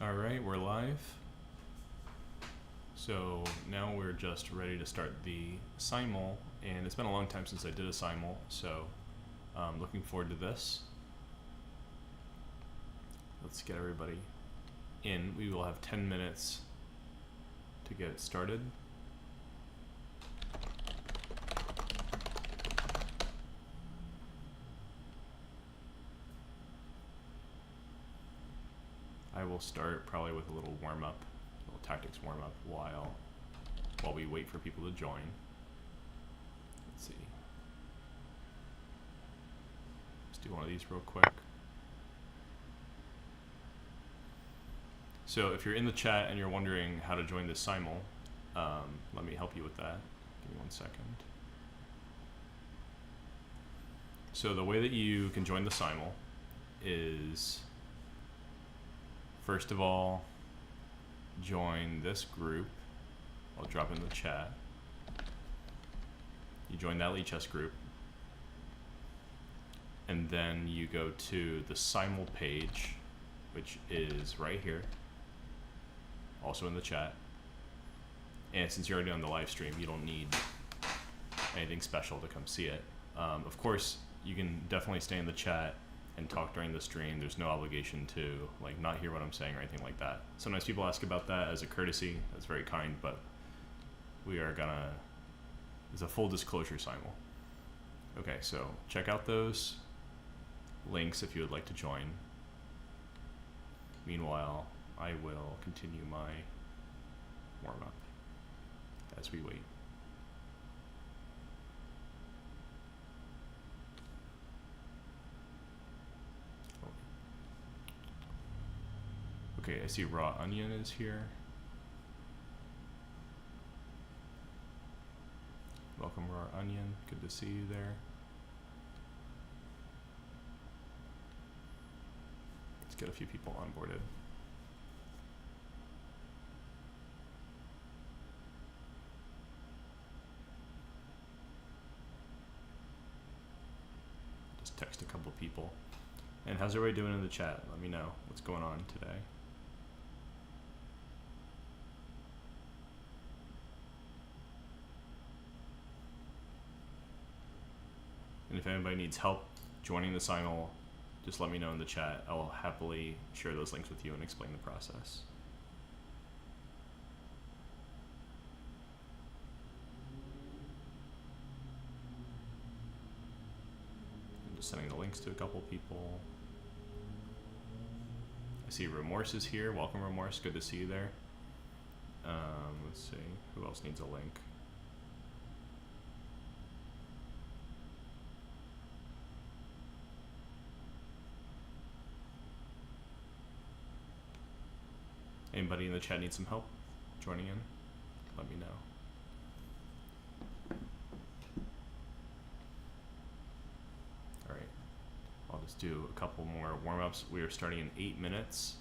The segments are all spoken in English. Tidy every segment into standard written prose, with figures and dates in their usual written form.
Alright, we're live. So now we're just ready to start the simul, and it's been a long time since I did a simul, so looking forward to this. Let's get everybody in. We will have 10 minutes to get it started. I will start probably with a little warm-up, a little tactics warm-up while we wait for people to join. Let's see. Let's do one of these real quick. So if you're in the chat and you're wondering how to join this simul, let me help you with that. Give me 1 second. So the way that you can join the simul is, first of all, join this group. I'll drop in the chat. You join that Lichess group, and then you go to the simul page, which is right here, also in the chat. And since you're already on the live stream, you don't need anything special to come see it. Of course, you can definitely stay in the chat and talk during the stream. There's no obligation to not hear what I'm saying or anything like that. Sometimes people ask about that as a courtesy. That's very kind, but we are gonna, it's a full disclosure simul. Okay, so check out those links if you would like to join. Meanwhile, I will continue my warm-up as we wait. Okay, I see Raw Onion is here. Welcome, Raw Onion. Good to see you there. Let's get a few people onboarded. Just text a couple people. And how's everybody doing in the chat? Let me know what's going on today. And if anybody needs help joining the simul, just let me know in the chat. I'll happily share those links with you and explain the process. I'm just sending the links to a couple people. I see Remorse is here. Welcome, Remorse. Good to see you there. Let's see. Who else needs a link? Anybody in the chat need some help joining in? Let me know. All right, I'll just do a couple more warm-ups. We are starting in 8 minutes.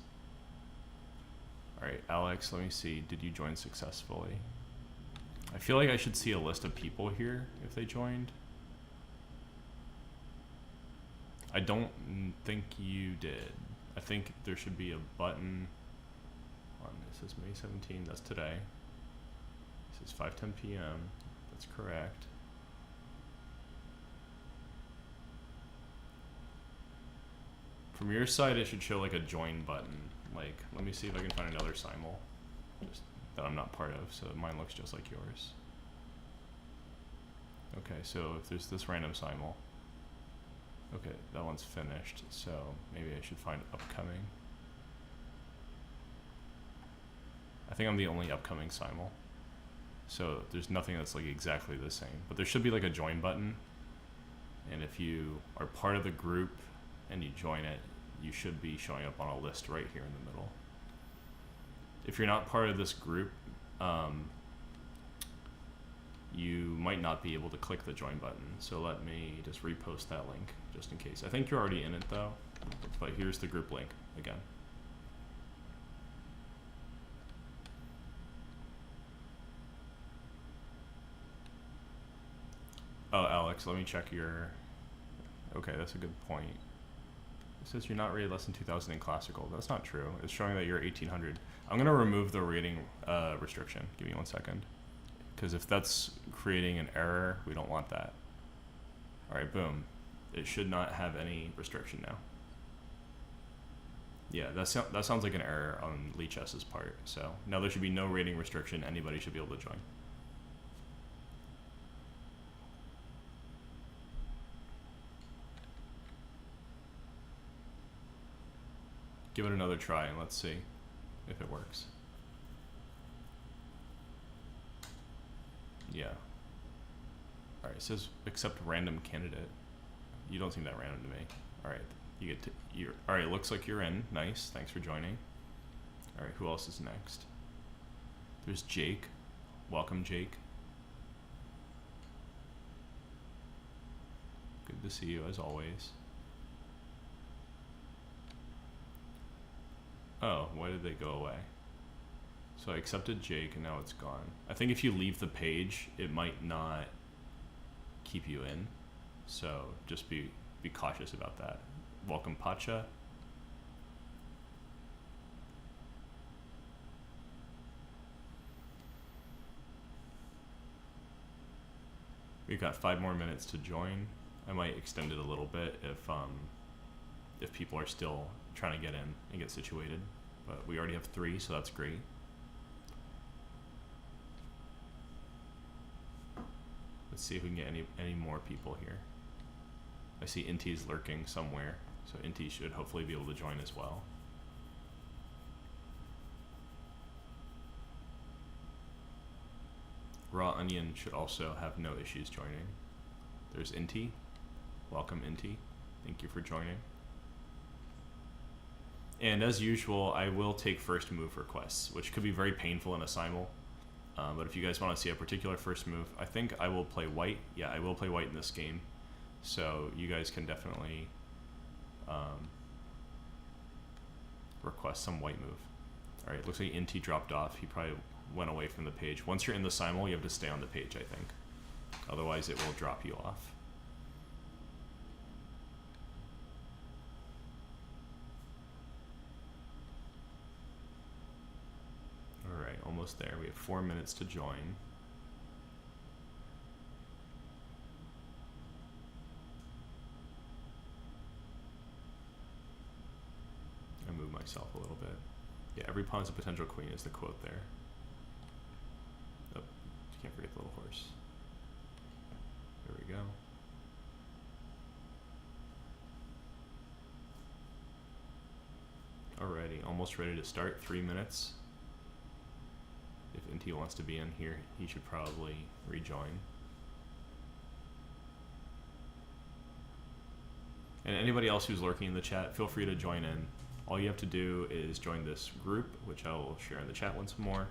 All right, Alex, let me see. Did you join successfully? I feel like I should see a list of people here if they joined. I don't think you did. I think there should be a button. This is May 17th, that's today. This is 5:10 p.m. That's correct. From your side, it should show like a join button. Let me see if I can find another simul that I'm not part of, so mine looks just like yours. Okay, so if there's this random simul, okay, that one's finished, so maybe I should find upcoming. I think I'm the only upcoming simul, so there's nothing that's exactly the same, but there should be a join button, and if you are part of the group and you join it, you should be showing up on a list right here in the middle. If you're not part of this group, you might not be able to click the join button, so let me just repost that link just in case. I think you're already in it though, but here's the group link again. Oh, Alex, let me check your... Okay, that's a good point. It says you're not rated less than 2,000 in classical. That's not true. It's showing that you're 1,800. I'm gonna remove the rating restriction. Give me 1 second. Because if that's creating an error, we don't want that. All right, boom. It should not have any restriction now. Yeah, that sounds like an error on Lichess's part. So now there should be no rating restriction. Anybody should be able to join. Give it another try and let's see if it works. Yeah. Alright, it says accept random candidate. You don't seem that random to me. Alright, you get to alright, looks like you're in. Nice, thanks for joining. Alright, who else is next? There's Jake. Welcome, Jake. Good to see you as always. Oh, why did they go away? So I accepted Jake and now it's gone. I think if you leave the page, it might not keep you in. So just be cautious about that. Welcome, Pacha. We've got 5 more minutes to join. I might extend it a little bit if people are still trying to get in and get situated, but we already have 3, so that's great. Let's see if we can get any more people here. I see Inti's lurking somewhere, so Inti should hopefully be able to join as well. Raw Onion should also have no issues joining. There's Inti. Welcome, Inti. Thank you for joining. And as usual, I will take first move requests, which could be very painful in a simul. But if you guys want to see a particular first move, I think I will play white. Yeah, I will play white in this game. So you guys can definitely request some white move. All right, looks like Inti dropped off. He probably went away from the page. Once you're in the simul, you have to stay on the page, I think. Otherwise, it will drop you off. Alright, almost there. We have 4 minutes to join. I move myself a little bit. Yeah, every pawn is a potential queen is the quote there. Oh, you can't forget the little horse. There we go. Alrighty, almost ready to start. 3 minutes. If Inti wants to be in here, he should probably rejoin. And anybody else who's lurking in the chat, feel free to join in. All you have to do is join this group, which I will share in the chat once more.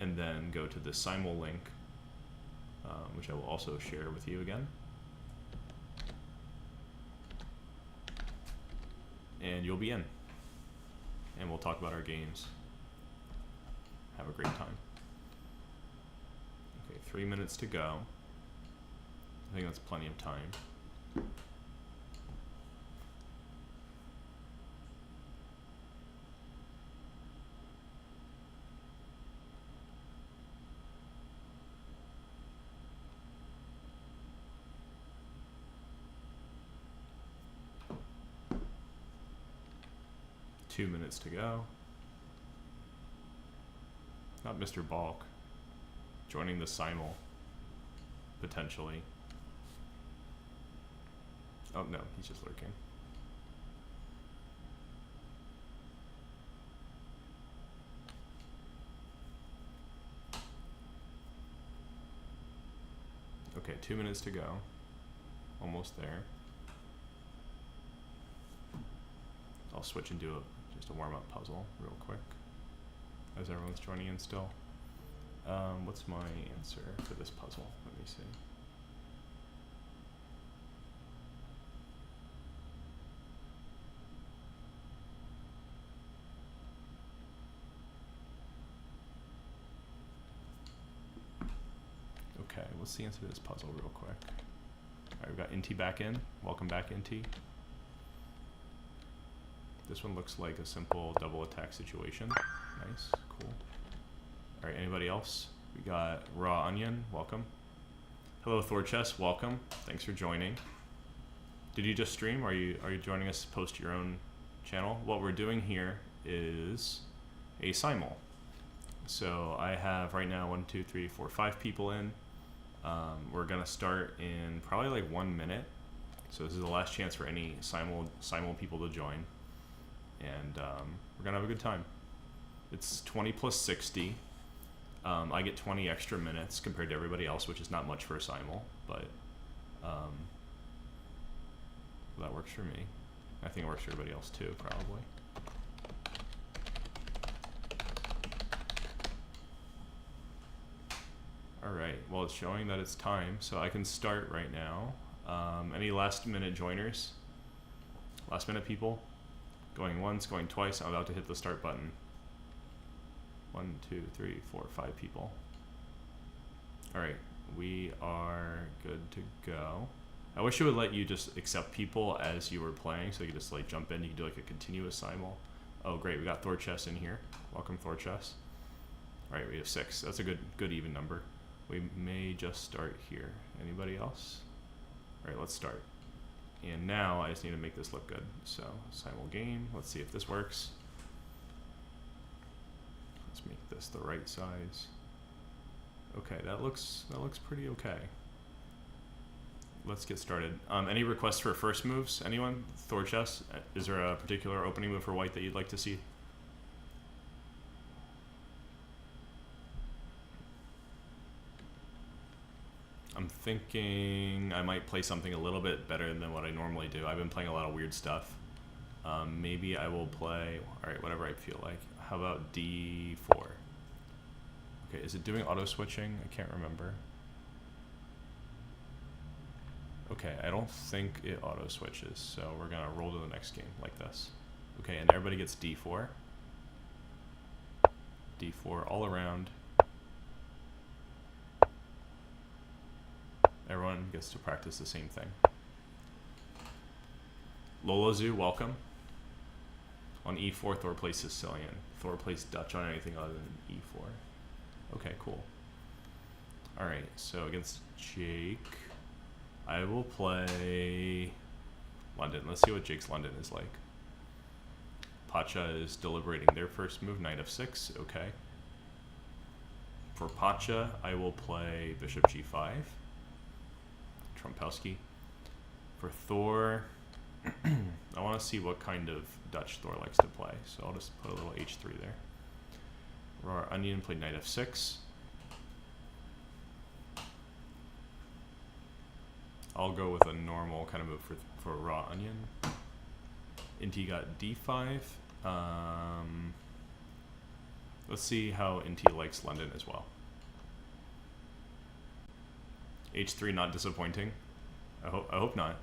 And then go to the simul link, which I will also share with you again. And you'll be in. And we'll talk about our games. Have a great time. Okay, 3 minutes to go. I think that's plenty of time. Two minutes to go. Not Mr. Balk. Joining the simul. Potentially. Oh no, he's just lurking. Okay, 2 minutes to go. Almost there. I'll switch and do just a warm-up puzzle real quick as everyone's joining in still. What's my answer for this puzzle? Let me see. Okay, what's the answer to this puzzle real quick? Alright, we've got Inti back in. Welcome back, Inti. This one looks like a simple double attack situation. Nice, cool. All right, anybody else? We got Raw Onion, welcome. Hello Thorchess, welcome. Thanks for joining. Did you just stream? Or are you joining us to post your own channel? What we're doing here is a simul. So I have right now 1, 2, 3, 4, 5 people in. We're gonna start in probably like 1 minute. So this is the last chance for any simul people to join. And we're gonna have a good time. It's 20 plus 60. I get 20 extra minutes compared to everybody else, which is not much for a simul, but that works for me. I think it works for everybody else too, probably. All right, well, it's showing that it's time, so I can start right now. Any last minute joiners? Last minute people? Going once, going twice. I'm about to hit the start button. 1, 2, 3, 4, 5 people. All right, we are good to go. I wish it would let you just accept people as you were playing, so you could just like jump in. You could do like a continuous simul. Oh, great, we got Thorchess in here. Welcome, Thorchess. All right, we have 6. That's a good even number. We may just start here. Anybody else? All right, let's start. And now I just need to make this look good. So simul game. Let's see if this works. Let's make this the right size. Okay, that looks pretty okay. Let's get started. Any requests for first moves? Anyone? Thorchess, is there a particular opening move for white that you'd like to see? I'm thinking I might play something a little bit better than what I normally do. I've been playing a lot of weird stuff. Maybe I will play, all right, whatever I feel like. How about D4? Okay, is it doing auto switching? I can't remember. Okay, I don't think it auto switches, so we're gonna roll to the next game like this. Okay, and everybody gets D4. D4 all around. Everyone gets to practice the same thing. Lola Zoo, welcome. On E4, Thor plays Sicilian. Thor plays Dutch on anything other than E4. Okay, cool. All right, so against Jake, I will play London. Let's see what Jake's London is like. Pacha is deliberating their first move, Knight of 6, okay. For Pacha, I will play Bishop G5. Trumpowski. For Thor, I want to see what kind of Dutch Thor likes to play, so I'll just put a little H3 there. Raw Onion played Knight F6. I'll go with a normal kind of move for Raw Onion. Inti got D5. Let's see how Inti likes London as well. H3 not disappointing. I hope not.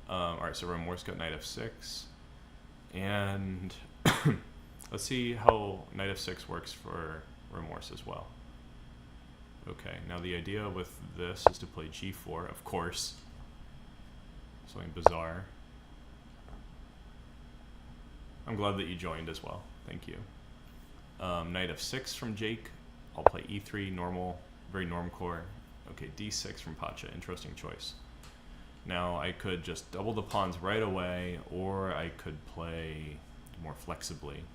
All right, so Remorse got Knight F6, and let's see how Knight F6 works for Remorse as well. Okay, now the idea with this is to play G4, of course. Something bizarre. I'm glad that you joined as well. Thank you. Knight F6 from Jake. I'll play E3, normal, very normcore. Okay, D6 from Pacha, interesting choice. Now I could just double the pawns right away, or I could play more flexibly.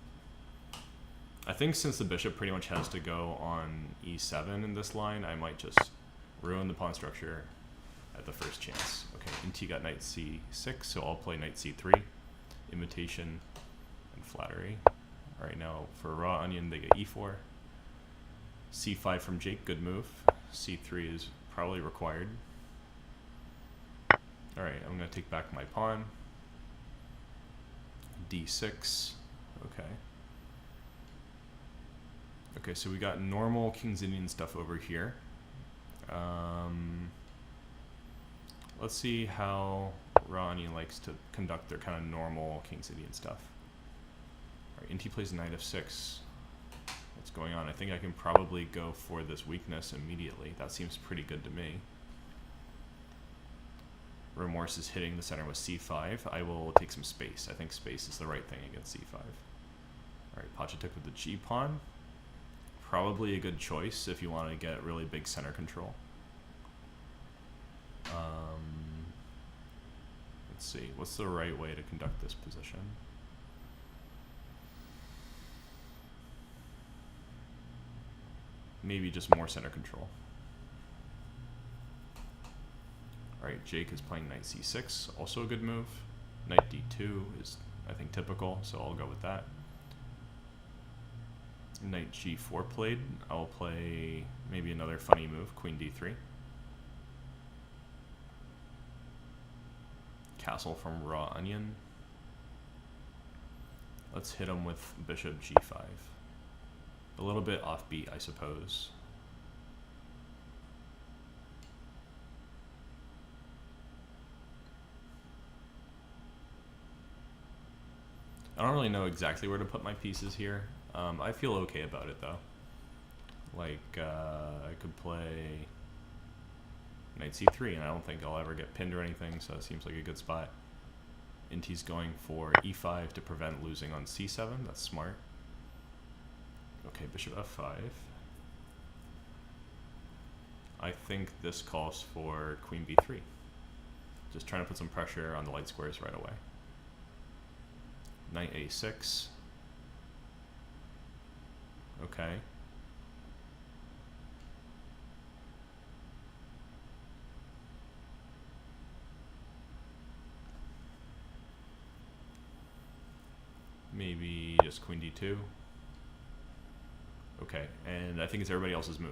I think since the bishop pretty much has to go on E7 in this line, I might just ruin the pawn structure at the first chance. Okay, Inti got Knight C6, so I'll play Knight C3, imitation and flattery. All right, now for Raw Onion, they get E4. C5 from Jake, good move. C3 is probably required. All right, I'm gonna take back my pawn. D6, okay. Okay, so we got normal King's Indian stuff over here. Let's see how Raw Onion likes to conduct their kind of normal King's Indian stuff. All right, Inti plays Knight F6. What's going on? I think I can probably go for this weakness immediately. That seems pretty good to me. Remorse is hitting the center with c5. I will take some space. I think space is the right thing against c5. Alright, Pacha took with the g pawn. Probably a good choice if you want to get really big center control. Let's see, what's the right way to conduct this position? Maybe just more center control. Alright, Jake is playing knight c6, also a good move. Knight d2 is, I think, typical, so I'll go with that. Knight g4 played. I'll play maybe another funny move, queen d3. Castle from Raw Onion. Let's hit him with bishop g5. A little bit offbeat, I suppose. I don't really know exactly where to put my pieces here. I feel okay about it though. Like, I could play knight c3, and I don't think I'll ever get pinned or anything, so it seems like a good spot. Inti's going for e5 to prevent losing on c7. That's smart. Okay, bishop f5. I think this calls for queen b3. Just trying to put some pressure on the light squares right away. Knight a6. Okay. Maybe just queen d2. Okay, and I think it's everybody else's move.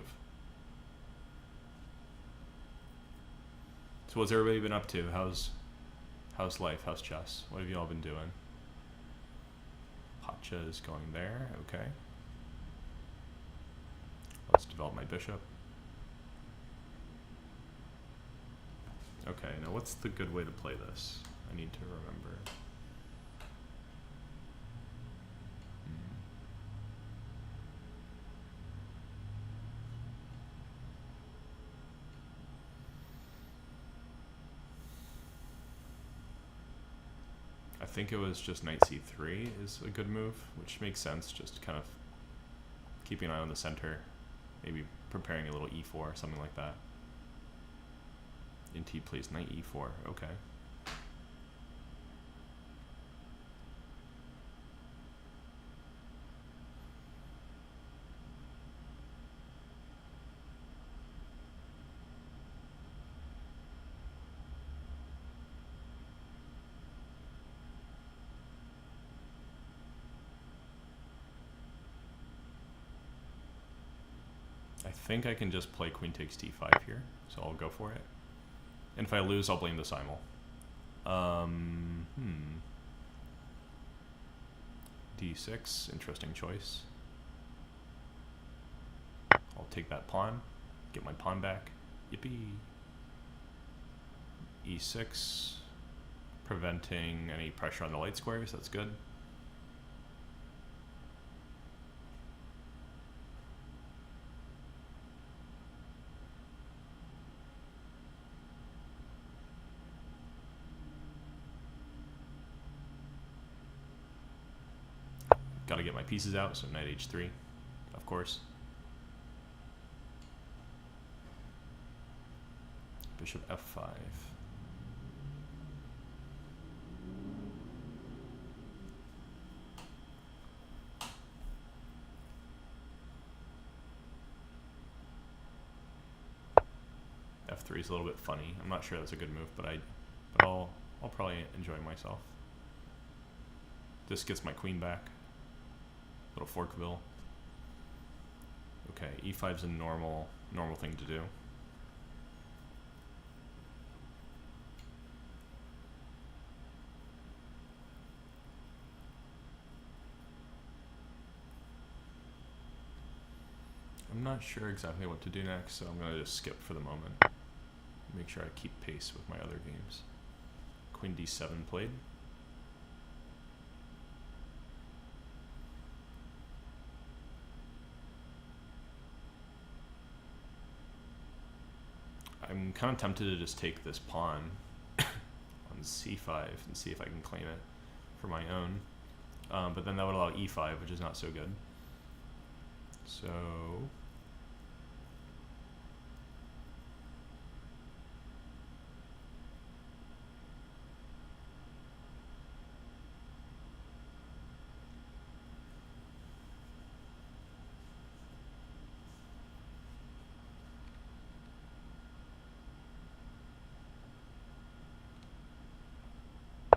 So what's everybody been up to? How's life? How's chess? What have you all been doing? Pacha is going there. Okay. Let's develop my bishop. Okay, now what's the good way to play this? I need to remember. I think it was just knight c3 is a good move, which makes sense, just kind of keeping an eye on the center, maybe preparing a little e4 or something like that. Inti plays knight e4, okay. I think I can just play queen takes d5 here, so I'll go for it. And if I lose, I'll blame the simul. D6, interesting choice. I'll take that pawn, get my pawn back. Yippee. E6, preventing any pressure on the light squares, that's good. Gotta get my pieces out, so knight h3, of course. Bishop f5. F3 is a little bit funny. I'm not sure that's a good move, but I'll probably enjoy myself. This gets my queen back. Little Forkville. Okay, e5 is a normal thing to do. I'm not sure exactly what to do next, so I'm going to just skip for the moment. Make sure I keep pace with my other games. Queen d7 played. I'm kind of tempted to just take this pawn on c5 and see if I can claim it for my own. But then that would allow e5, which is not so good. So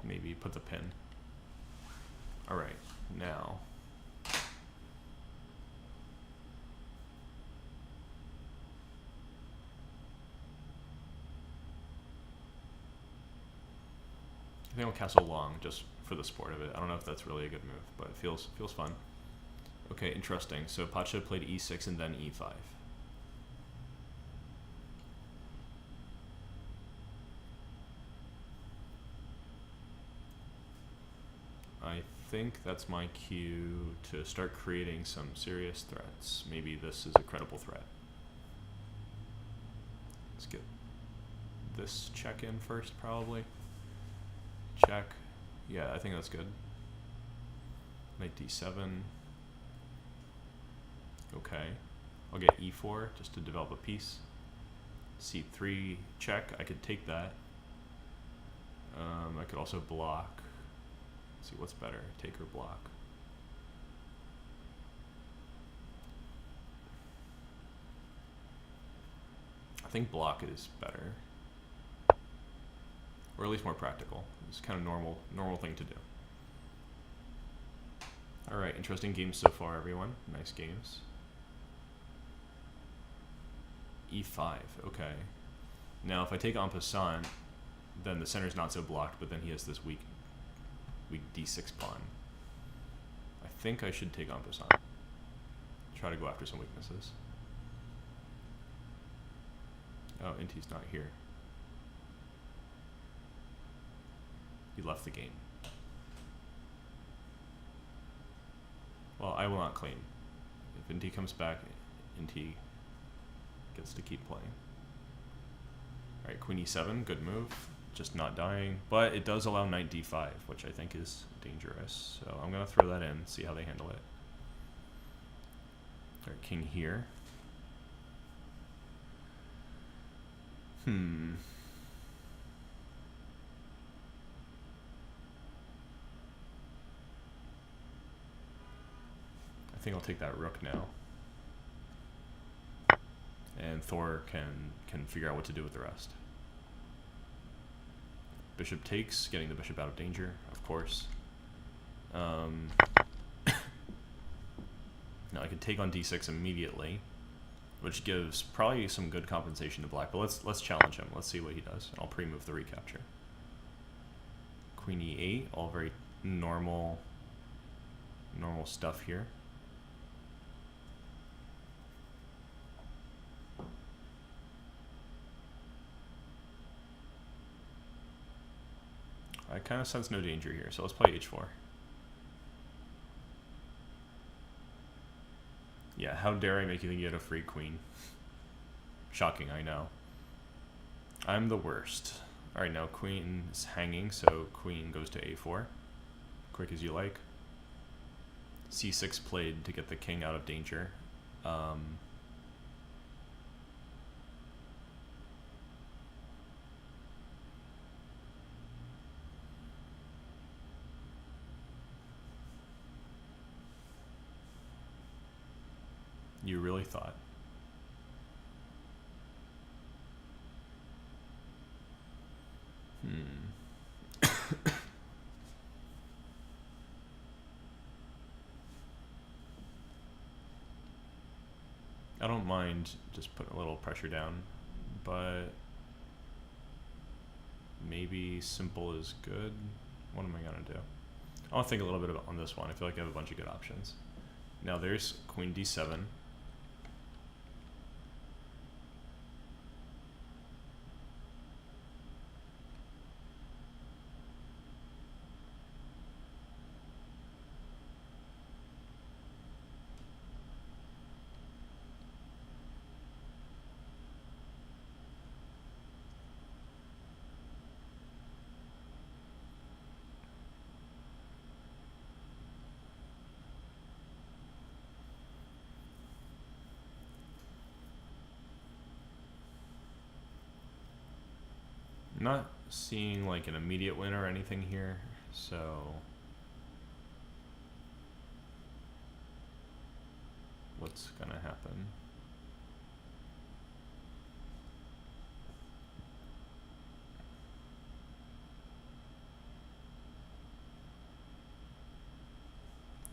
maybe put the pin. All right, now I think I'll castle long just for the sport of it. I don't know if that's really a good move, but it feels fun. Okay, interesting. So Pacha played e6 and then e5. I think that's my cue to start creating some serious threats. Maybe this is a credible threat. Let's get this check in first, probably. Check. Yeah, I think that's good. Knight d7. Okay. I'll get e4 just to develop a piece. c3 check. I could take that. I could also block. Let's see what's better, take or block. I think block is better, or at least more practical. It's kind of normal thing to do. All right, interesting games so far, everyone. Nice games. e5. Okay. Now, if I take en passant, then the center's not so blocked, but then he has this weak d6 pawn. I think I should take en passant. Try to go after some weaknesses. Oh, Inti's not here. He left the game. Well, I will not claim. If Inti comes back, Inti gets to keep playing. Alright, queen e7, good move. Just not dying. But it does allow knight d5, which I think is dangerous. So I'm going to throw that in, see how they handle it. Alright, king here. I think I'll take that rook now. And Thor can figure out what to do with the rest. Bishop takes, getting the bishop out of danger, of course. Now I could take on d6 immediately, which gives probably some good compensation to black, but let's challenge him. Let's see what he does. I'll pre-move the recapture. Queen e8, all very normal stuff here. I kind of sense no danger here, so let's play h4. Yeah, how dare I make you think you had a free queen? Shocking, I know. I'm the worst. Alright, now queen is hanging, so queen goes to a4. Quick as you like. c6 played to get the king out of danger. You really thought. I don't mind just putting a little pressure down, but maybe simple is good. What am I gonna do? I want to think a little bit about on this one. I feel like I have a bunch of good options. Now there's queen d7. I'm not seeing like an immediate win or anything here, so what's gonna happen?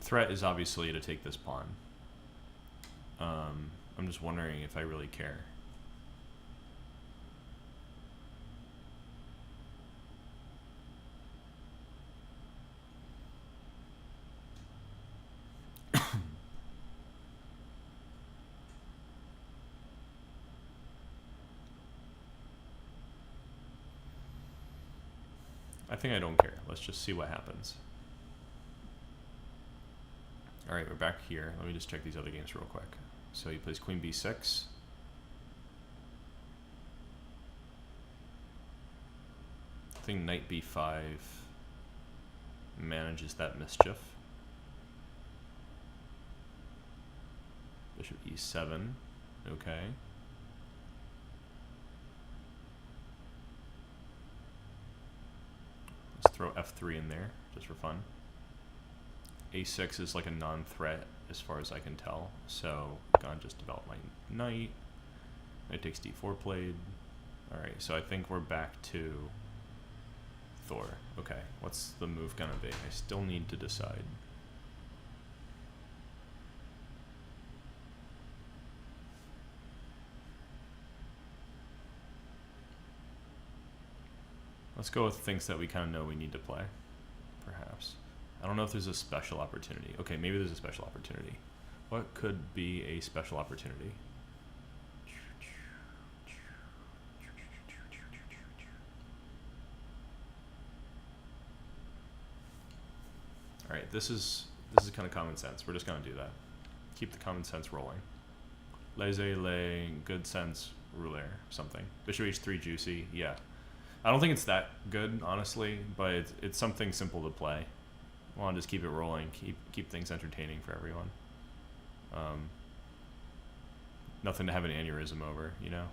Threat is obviously to take this pawn. I'm just wondering if I really care. I think I don't care. Let's just see what happens. Alright, we're back here. Let me just check these other games real quick. So he plays queen b6. I think knight b5 manages that mischief. Bishop e7. Okay. Let's throw f3 in there, just for fun. a6 is like a non-threat as far as I can tell, so I'm gonna just develop my knight. Knight takes d4 played. Alright, so I think we're back to Thor. Okay, what's the move gonna be? I still need to decide. Let's go with things that we kind of know we need to play, perhaps. I don't know if there's a special opportunity. Okay, maybe there's a special opportunity. What could be a special opportunity? All right, this is kind of common sense. We're just gonna do that. Keep the common sense rolling. Laissez-les, good sense, rouleur, something. Bishop h3 juicy, yeah. I don't think it's that good, honestly, but it's something simple to play. I want to just keep it rolling, keep things entertaining for everyone. Nothing to have an aneurysm over, you know?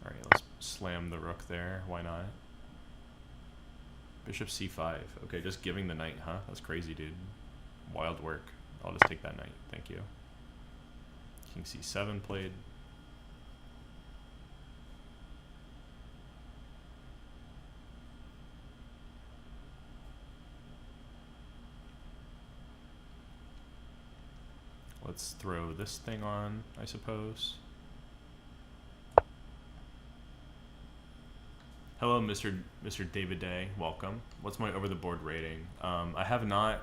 Alright, let's slam the rook there. Why not? Bishop c5. Okay, just giving the knight, huh? That's crazy, dude. Wild work. I'll just take that knight. Thank you. King c7 played. Let's throw this thing on, I suppose. Hello, Mr. David Day. Welcome. What's my over-the-board rating? I have not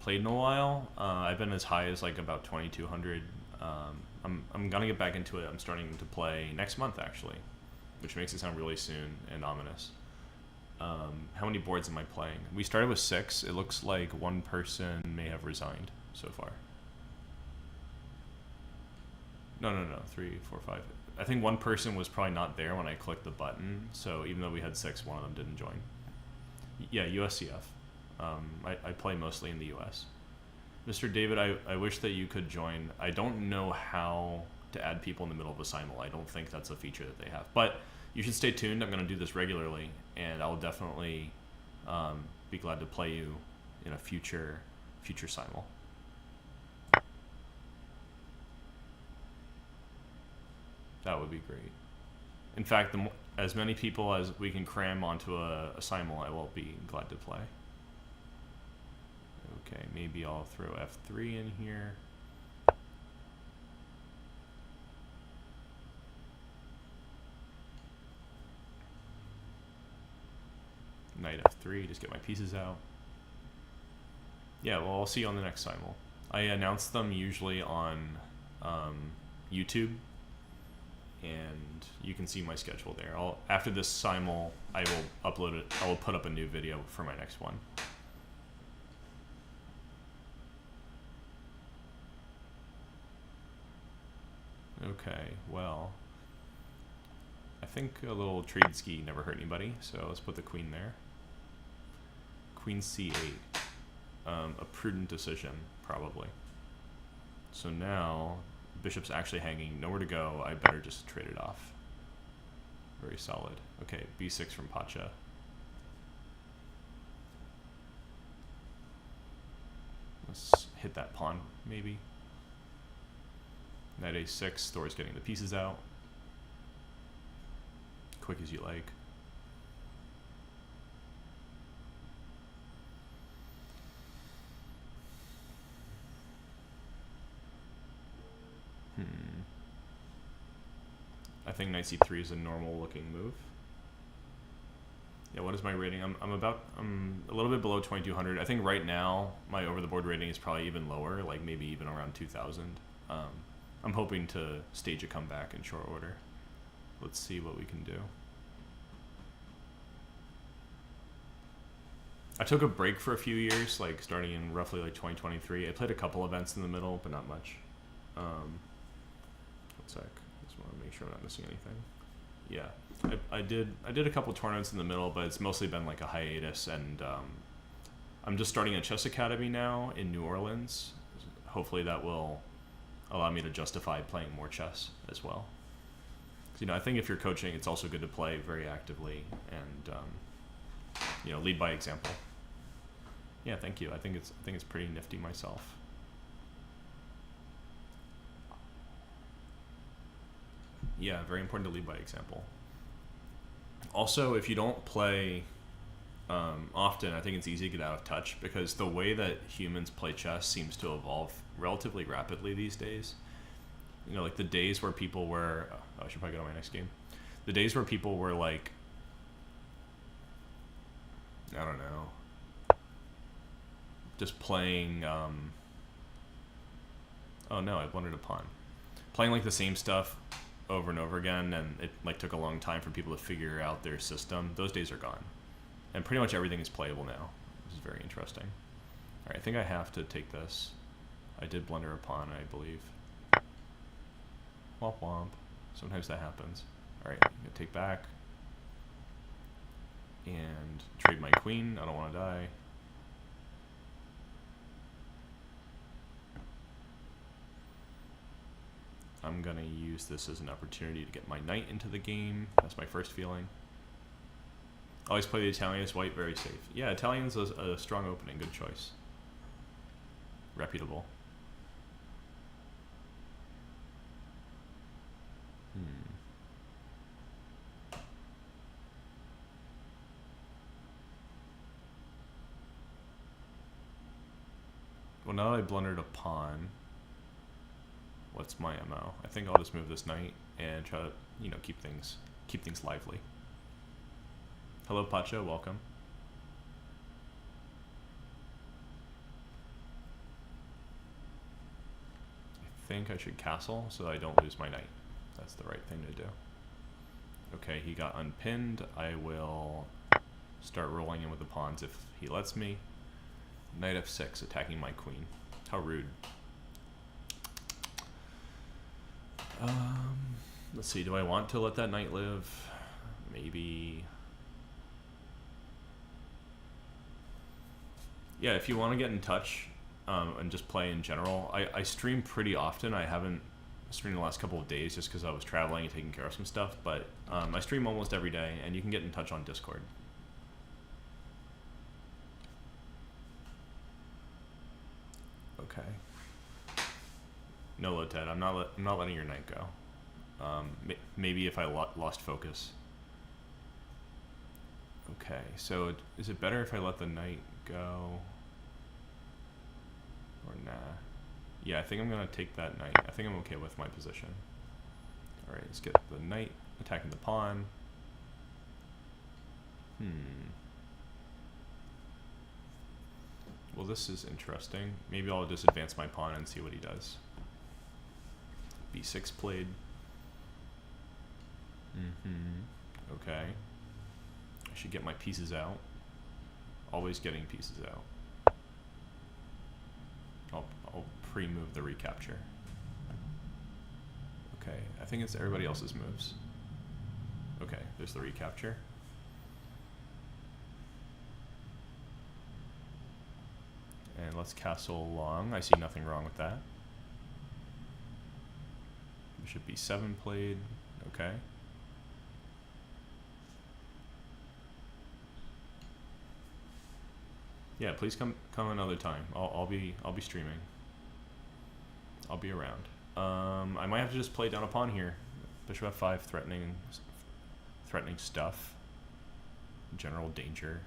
played in a while. I've been as high as like about 2,200. I'm gonna get back into it. I'm starting to play next month, actually, which makes it sound really soon and ominous. How many boards am I playing? We started with 6. It looks like one person may have resigned so far. No, 3, 4, 5. I think one person was probably not there when I clicked the button, so even though we had 6, one of them didn't join. Yeah, USCF. I play mostly in the US. Mr. David, I wish that you could join. I don't know how to add people in the middle of a simul. I don't think that's a feature that they have. But you should stay tuned. I'm going to do this regularly, and I'll definitely be glad to play you in a future simul. That would be great. In fact, as many people as we can cram onto a simul, I will be glad to play. Okay, maybe I'll throw f3 in here. Knight f3, just get my pieces out. Yeah, well, I'll see you on the next simul. I announce them usually on YouTube, and you can see my schedule there. After this simul, I will upload it. I will put up a new video for my next one. Okay, well, I think a little Treadsky never hurt anybody, so let's put the queen there. Queen c8. A prudent decision, probably. So now Bishop's actually hanging, nowhere to go. I better just trade it off. Very solid. Okay, b6 from Pacha. Let's hit that pawn, maybe. Knight a6, Thor's getting the pieces out. Quick as you like. I think knight c3 is a normal looking move. Yeah, what is my rating? I'm a little bit below 2200. I think right now my over the board rating is probably even lower, like maybe even around 2000. I'm hoping to stage a comeback in short order. Let's see what we can do. I took a break for a few years, like starting in roughly like 2023. I played a couple events in the middle, but not much. One sec. Just want to make sure I'm not missing anything. Yeah, I did a couple tournaments in the middle, but it's mostly been like a hiatus, and I'm just starting a chess academy now in New Orleans. Hopefully that will allow me to justify playing more chess as well. 'Cause, you know, I think if you're coaching, it's also good to play very actively and you know, lead by example. Yeah, thank you. I think it's pretty nifty myself. Yeah, very important to lead by example. Also, if you don't play often, I think it's easy to get out of touch, because the way that humans play chess seems to evolve relatively rapidly these days. You know, like the days where people were... Oh, I should probably go to my next game. The days where people were like... I don't know. Just playing... Oh no, I blundered a pawn. Playing like the same stuff over and over again, and it like took a long time for people to figure out their system. Those days are gone, and pretty much everything is playable now. This is very interesting. All right, I think I have to take this. I did blunder a pawn, I believe. Womp womp. Sometimes that happens. All right, I'm gonna take back and trade my queen. I don't want to die. I'm gonna use this as an opportunity to get my knight into the game. That's my first feeling. Always play the Italian as white, very safe. Yeah, Italian's a strong opening, good choice. Reputable. Well, now that I blundered a pawn, what's my MO? I think I'll just move this knight and try to, you know, keep things lively. Hello, Pacha, welcome. I think I should castle so that I don't lose my knight. That's the right thing to do. Okay, he got unpinned. I will start rolling in with the pawns if he lets me. Knight f6, attacking my queen. How rude. Let's see, do I want to let that knight live? Maybe. Yeah, if you want to get in touch and just play in general, I stream pretty often. I haven't streamed the last couple of days just because I was traveling and taking care of some stuff, but I stream almost every day, and you can get in touch on Discord. Okay. No, Lotet, I'm not letting your knight go. Maybe if I lost focus. Okay, so is it better if I let the knight go? Or nah? Yeah, I think I'm gonna take that knight. I think I'm okay with my position. Alright, let's get the knight attacking the pawn. Well, this is interesting. Maybe I'll just advance my pawn and see what he does. b6 played. Okay. I should get my pieces out. Always getting pieces out. I'll pre-move the recapture. Okay, I think it's everybody else's moves. Okay, there's the recapture. And let's castle long. I see nothing wrong with that. Bishop b7 played. Okay. Yeah, please come another time. I'll be streaming. I'll be around. I might have to just play down a pawn here. Bishop f5, threatening stuff. General danger.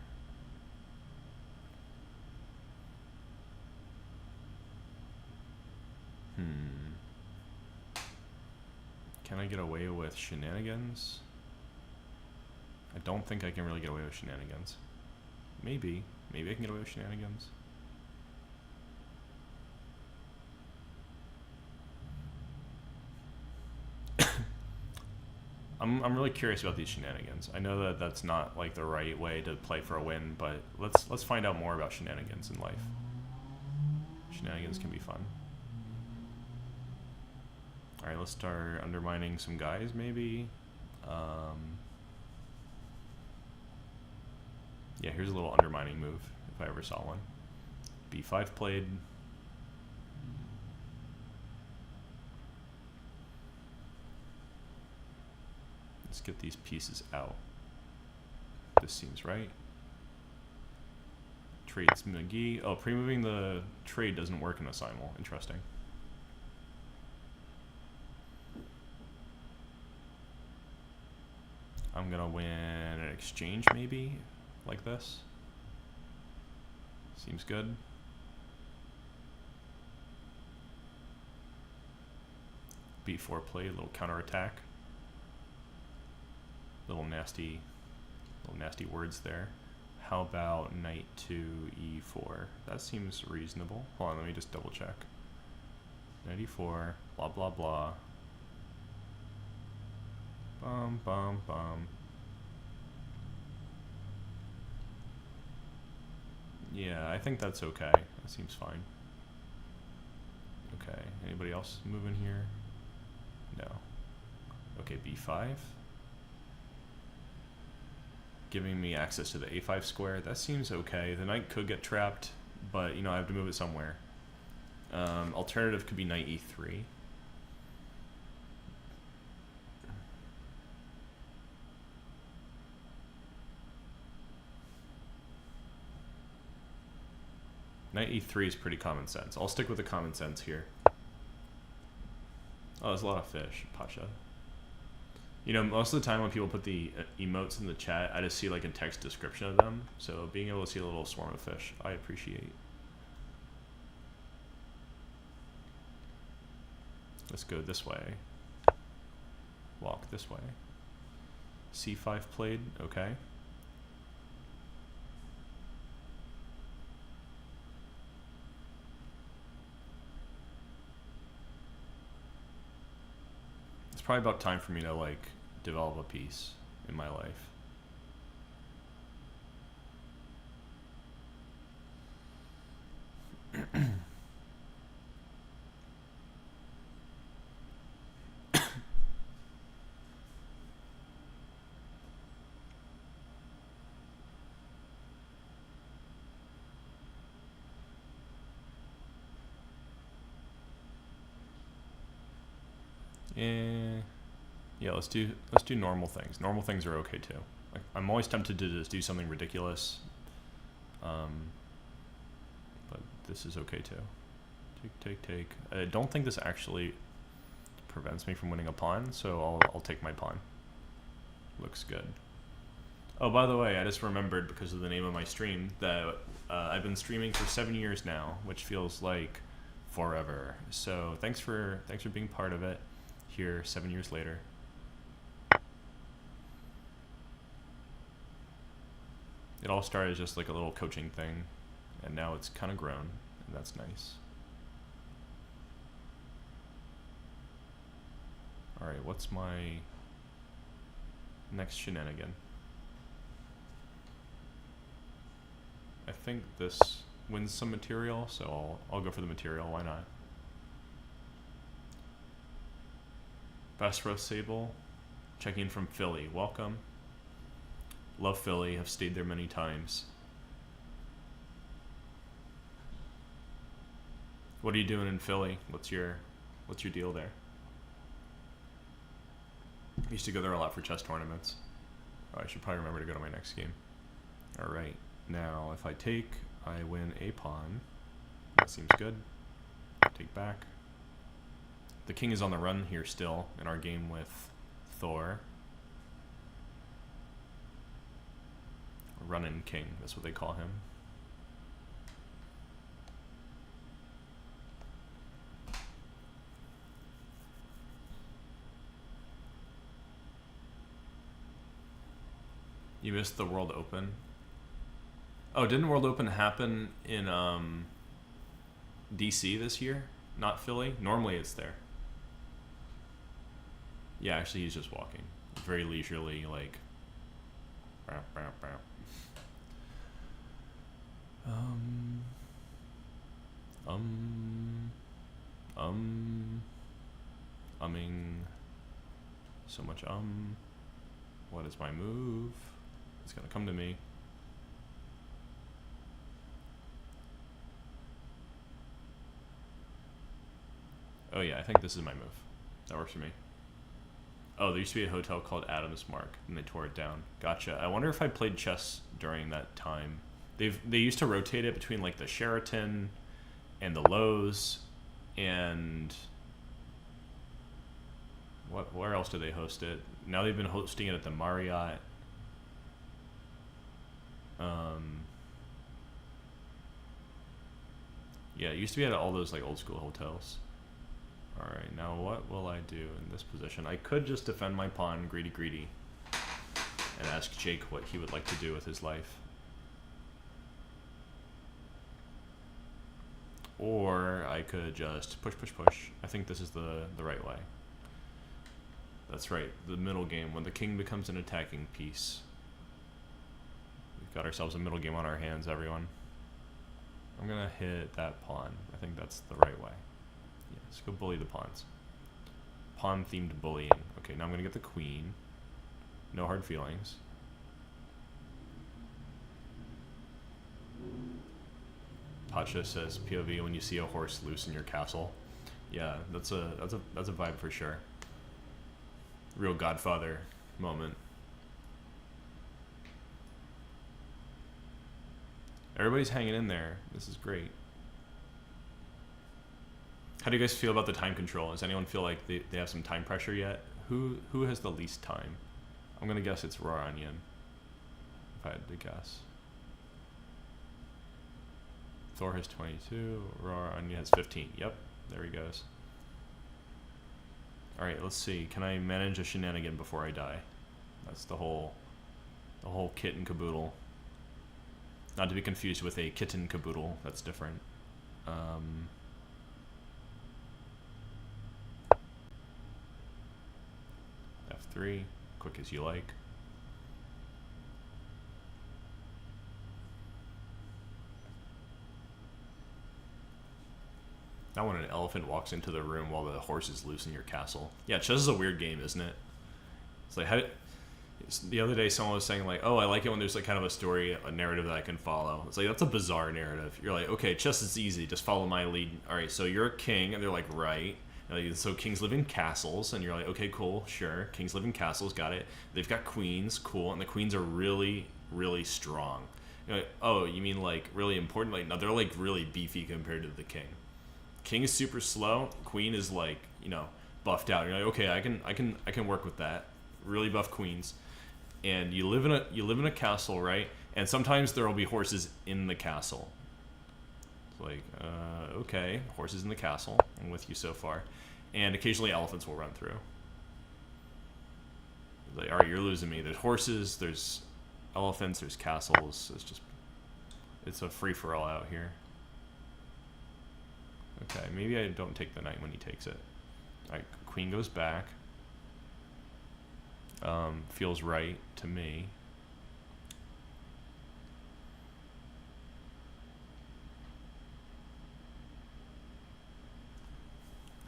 Can I get away with shenanigans? I don't think I can really get away with shenanigans. Maybe I can get away with shenanigans. I'm really curious about these shenanigans. I know that that's not like the right way to play for a win, but let's find out more about shenanigans in life. Shenanigans can be fun. All right, let's start undermining some guys, maybe. Yeah, here's a little undermining move, if I ever saw one. b5 played. Let's get these pieces out. This seems right. Trades McGee. Oh, pre-moving the trade doesn't work in a simul. Interesting. I'm gonna win an exchange, maybe, like this. Seems good. b4 play, a little counterattack. Little nasty words there. How about knight to e4? That seems reasonable. Hold on, let me just double check. Knight e4, blah blah blah. Bum bum bum. Yeah, I think that's okay. That seems fine. Okay, anybody else moving here? No. Okay, b5. Giving me access to the a5 square. That seems okay. The knight could get trapped, but you know, I have to move it somewhere. Alternative could be knight e3. Knight e3 is pretty common sense. I'll stick with the common sense here. Oh, there's a lot of fish. Pacha. You know, most of the time when people put the emotes in the chat, I just see like a text description of them. So being able to see a little swarm of fish, I appreciate. Let's go this way. Walk this way. c5 played. Okay. It's probably about time for me to like develop a piece in my life. Yeah, let's do normal things. Normal things are okay too. Like, I'm always tempted to just do something ridiculous, but this is okay too. Take. I don't think this actually prevents me from winning a pawn, so I'll take my pawn. Looks good. Oh, by the way, I just remembered because of the name of my stream that I've been streaming for 7 years now, which feels like forever. So thanks for being part of it here 7 years later. It all started as just like a little coaching thing, and now it's kind of grown, and that's nice. All right, what's my next shenanigan? I think this wins some material, so I'll go for the material. Why not? Best Roast Sable, checking in from Philly. Welcome. Love Philly. Have stayed there many times. What are you doing in Philly? What's your deal there? I used to go there a lot for chess tournaments. Oh, I should probably remember to go to my next game. Alright, now if I take, I win a pawn. That seems good. Take back. The king is on the run here still in our game with Thor. Running king, that's what they call him. You missed the World Open? Oh, didn't World Open happen in DC this year? Not Philly? Normally it's there. Yeah, actually he's just walking. Very leisurely, like... Umming. So much What is my move? It's gonna come to me. Oh yeah, I think this is my move. That works for me. Oh, there used to be a hotel called Adams Mark, and they tore it down. Gotcha. I wonder if I played chess during that time. They used to rotate it between like the Sheraton and the Lowe's and where else do they host it? Now they've been hosting it at the Marriott. Yeah, it used to be at all those like old school hotels. Alright, now what will I do in this position? I could just defend my pawn, greedy, and ask Jake what he would like to do with his life. Or I could just push. I think this is the right way. That's right, the middle game, when the king becomes an attacking piece. We've got ourselves a middle game on our hands, everyone. I'm gonna hit that pawn. I think that's the right way. Yeah, let's go bully the pawns. Pawn-themed bullying. Okay, now I'm gonna get the queen. No hard feelings. Pacha says POV when you see a horse loose in your castle. Yeah, that's a vibe for sure. Real Godfather moment. Everybody's hanging in there. This is great. How do you guys feel about the time control? Does anyone feel like they have some time pressure yet? Who has the least time? I'm gonna guess it's Raw Onion. If I had to guess. Thor has 22. Raw Onion has 15. Yep, there he goes. Alright, let's see. Can I manage a shenanigan before I die? That's the whole kit and caboodle. Not to be confused with a kitten caboodle. That's different. F3. Quick as you like. Now when an elephant walks into the room while the horse is loose in your castle. Yeah, chess is a weird game, isn't it? It's like, the other day someone was saying like, oh, I like it when there's like kind of a story, a narrative that I can follow. It's like, that's a bizarre narrative. You're like, okay, chess is easy, just follow my lead. All right, so you're a king, and they're like, right. Like, so kings live in castles, and you're like, okay, cool, sure. Kings live in castles, got it. They've got queens, cool, and the queens are really, really strong. You're like, oh, you mean like really important? Like, no, they're like really beefy compared to the king. King is super slow. Queen is like, you know, buffed out. You're like, okay, I can work with that. Really buff queens. And you live in a castle, right? And sometimes there will be horses in the castle. It's like, okay, horses in the castle. I'm with you so far. And occasionally elephants will run through. Like, all right, you're losing me. There's horses, there's elephants, there's castles. It's a free-for-all out here. Okay, maybe I don't take the knight when he takes it. Alright, queen goes back. Feels right to me.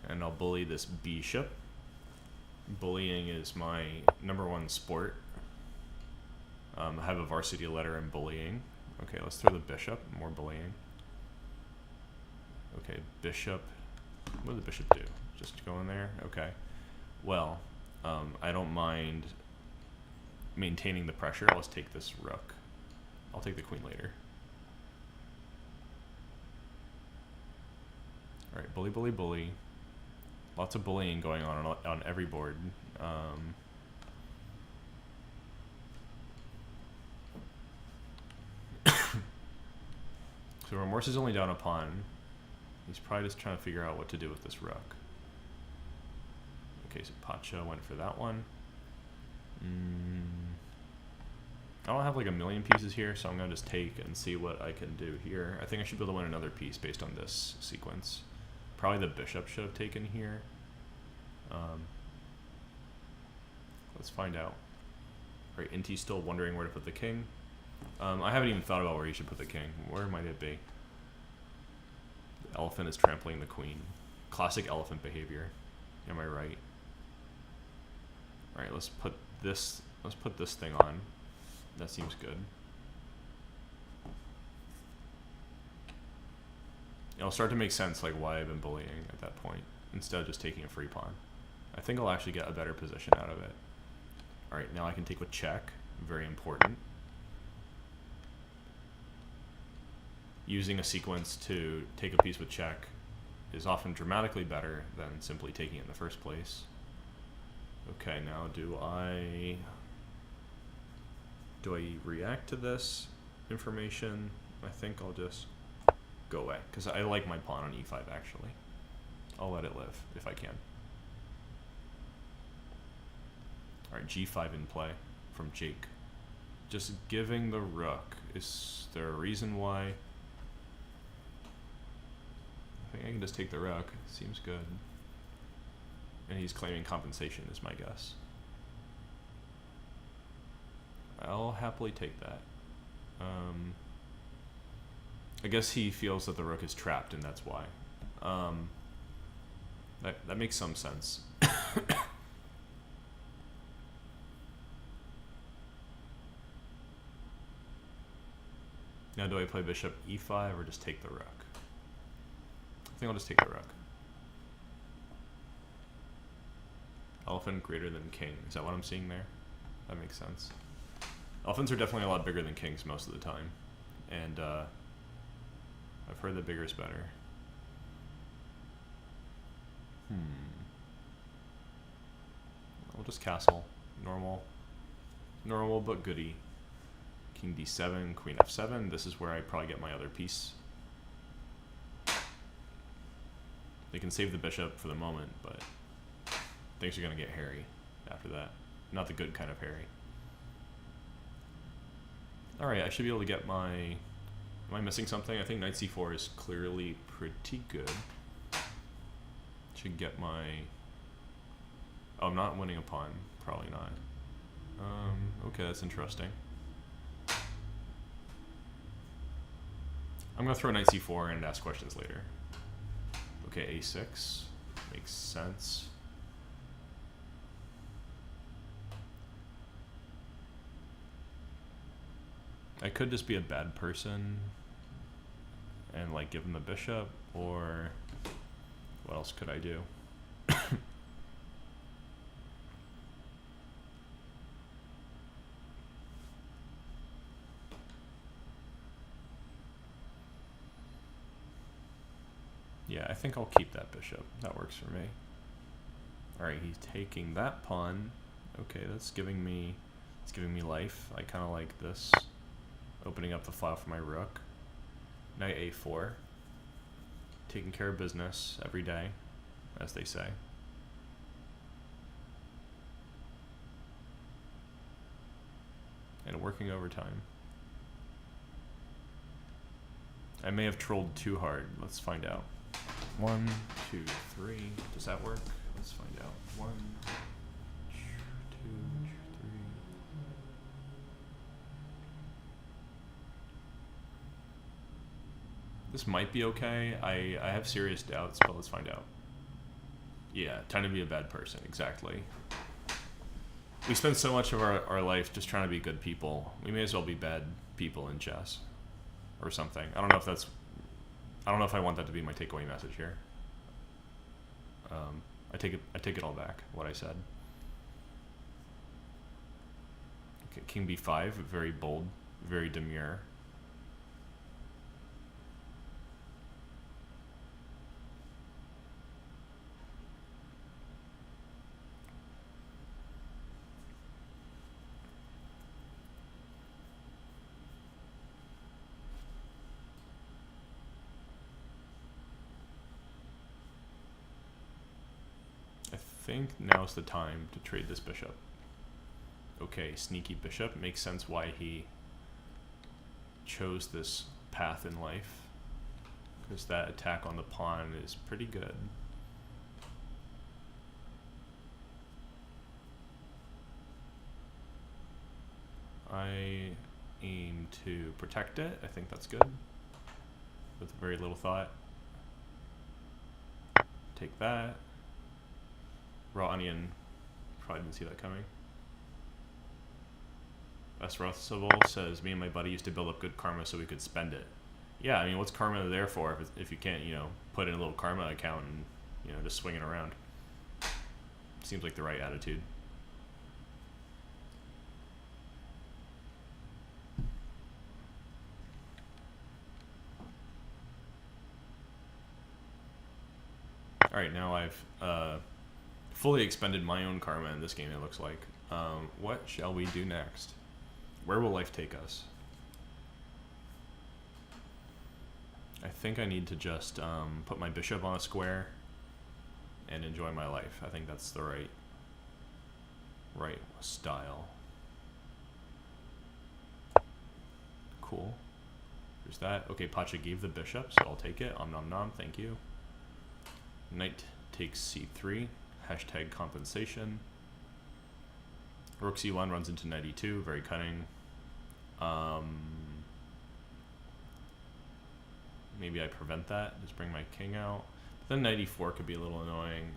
And I'll bully this bishop. Bullying is my #1 sport. I have a varsity letter in bullying. Okay, let's throw the bishop. More bullying. Okay, bishop. What did the bishop do? Just go in there? Okay. Well, I don't mind maintaining the pressure. I'll just take this rook. I'll take the queen later. Alright, bully, bully, bully. Lots of bullying going on every board. So Remorse is only down a pawn. He's probably just trying to figure out what to do with this rook. Okay, so Pacha went for that one. I don't have like a million pieces here, so I'm going to just take and see what I can do here. I think I should be able to win another piece based on this sequence. Probably the bishop should have taken here. Let's find out. Right, Inti's still wondering where to put the king. I haven't even thought about where he should put the king. Where might it be? The elephant is trampling the queen. Classic elephant behavior. Am I right? Alright, let's put this thing on. That seems good. It'll start to make sense like why I've been bullying at that point, instead of just taking a free pawn. I think I'll actually get a better position out of it. Alright, now I can take with check. Very important. Using a sequence to take a piece with check is often dramatically better than simply taking it in the first place. Okay, now do I react to this information? I think I'll just go away, because I like my pawn on e5 actually. I'll let it live if I can. Alright, g5 in play from Jake. Just giving the rook. Is there a reason why? I think I can just take the rook. Seems good. And he's claiming compensation is my guess. I'll happily take that. I guess he feels that the rook is trapped and that's why. That makes some sense. Now do I play bishop e5 or just take the rook? I think I'll just take the rook. Elephant greater than king. Is that what I'm seeing there? That makes sense. Elephants are definitely a lot bigger than kings most of the time. And I've heard that bigger is better. I'll just castle. Normal but goody. King d7, queen f7. This is where I probably get my other piece. They can save the bishop for the moment, but things are going to get hairy after that. Not the good kind of hairy. Alright, I should be able to get my... Am I missing something? I think knight c4 is clearly pretty good. Should get my... Oh, I'm not winning a pawn. Probably not. Okay, that's interesting. I'm going to throw knight c4 and ask questions later. Okay, a6. Makes sense. I could just be a bad person and like give him the bishop, or what else could I do? Yeah, I think I'll keep that bishop. That works for me. Alright, he's taking that pawn. Okay, that's giving me life. I kind of like this. Opening up the file for my rook. Knight a4. Taking care of business every day, as they say. And working overtime. I may have trolled too hard. Let's find out. 1, 2, 3. Does that work? Let's find out. 1, 2, 3. This might be okay. I have serious doubts, but let's find out. Yeah, time to be a bad person. Exactly. We spend so much of our life just trying to be good people. We may as well be bad people in chess. Or something. I don't know if that's... I don't know if I want that to be my takeaway message here. I take it all back, what I said. King b5, very bold, very demure. I think now's the time to trade this bishop. Okay, sneaky bishop. Makes sense why he chose this path in life, because that attack on the pawn is pretty good. I aim to protect it. I think that's good. With very little thought. Take that. Raw onion. Probably didn't see that coming. Vesrothsable says, me and my buddy used to build up good karma so we could spend it. Yeah, I mean, what's karma there for if you can't, you know, put in a little karma account and, you know, just swing it around? Seems like the right attitude. Alright, now I've fully expended my own karma in this game, it looks like. What shall we do next? Where will life take us? I think I need to just put my bishop on a square and enjoy my life. I think that's the right style. Cool. There's that. Okay, Pacha gave the bishop, so I'll take it. Om nom nom, thank you. Knight takes c3. Hashtag compensation. Rook c1 runs into knight e2. Very cunning. Maybe I prevent that. Just bring my king out. But then knight e4 could be a little annoying.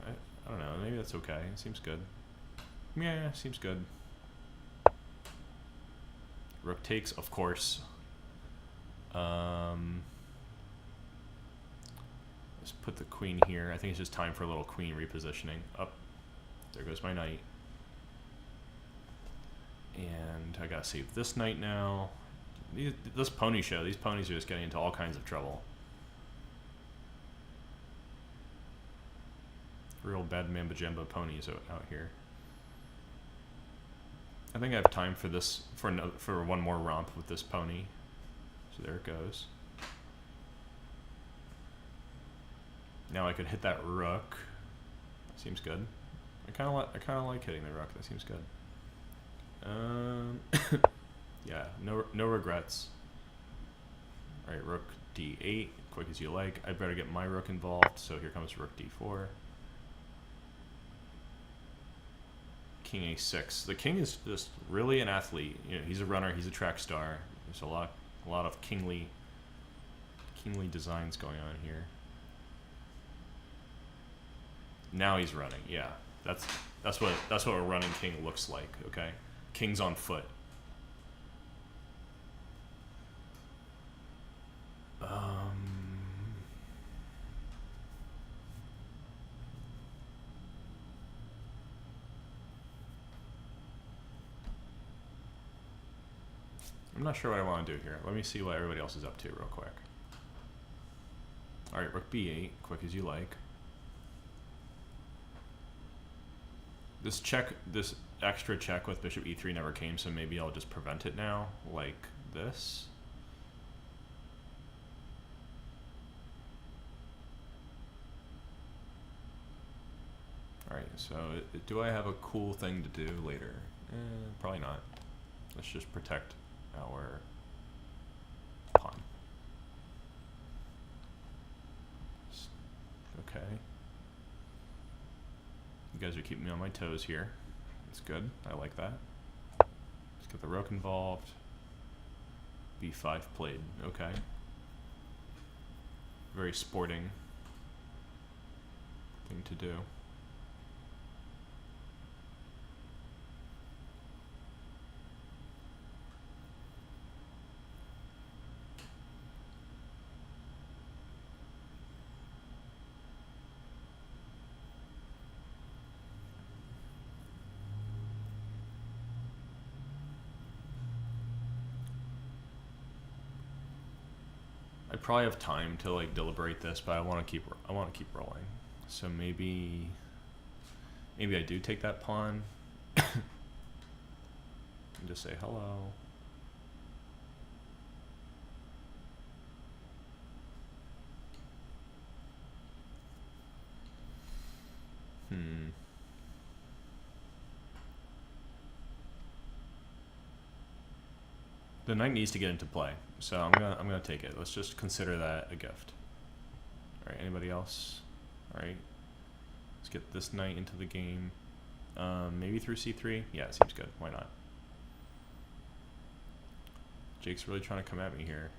I don't know. Maybe that's okay. It seems good. Yeah, seems good. Rook takes, of course. Let's put the queen here. I think it's just time for a little queen repositioning. Up. There goes my knight. And I gotta save this knight now. This pony show, these ponies are just getting into all kinds of trouble. Real bad mamba jamba ponies out here. I think I have time for this, for one more romp with this pony. So there it goes. Now I could hit that rook. Seems good. I kind of like hitting the rook. That seems good. Yeah, no regrets. All right, rook d8, quick as you like. I better get my rook involved. So here comes rook d4. King a6. The king is just really an athlete. You know, he's a runner. He's a track star. There's a lot of kingly designs going on here. Now he's running. Yeah, that's what a running king looks like. Okay, king's on foot. I'm not sure what I want to do here. Let me see what everybody else is up to real quick. All right, rook b8, quick as you like. This extra check with bishop e3 never came, so maybe I'll just prevent it now, like this. All right, so do I have a cool thing to do later? Probably not. Let's just protect our pawn. Okay. You guys are keeping me on my toes here. That's good. I like that. Let's get the rook involved. b5 played. Okay. Very sporting thing to do. I probably have time to like deliberate this, but I want to keep rolling. So maybe I do take that pawn and just say hello. The knight needs to get into play, so I'm gonna take it. Let's just consider that a gift. All right, anybody else? All right, let's get this knight into the game. Maybe through c3. Yeah, it seems good. Why not? Jake's really trying to come at me here.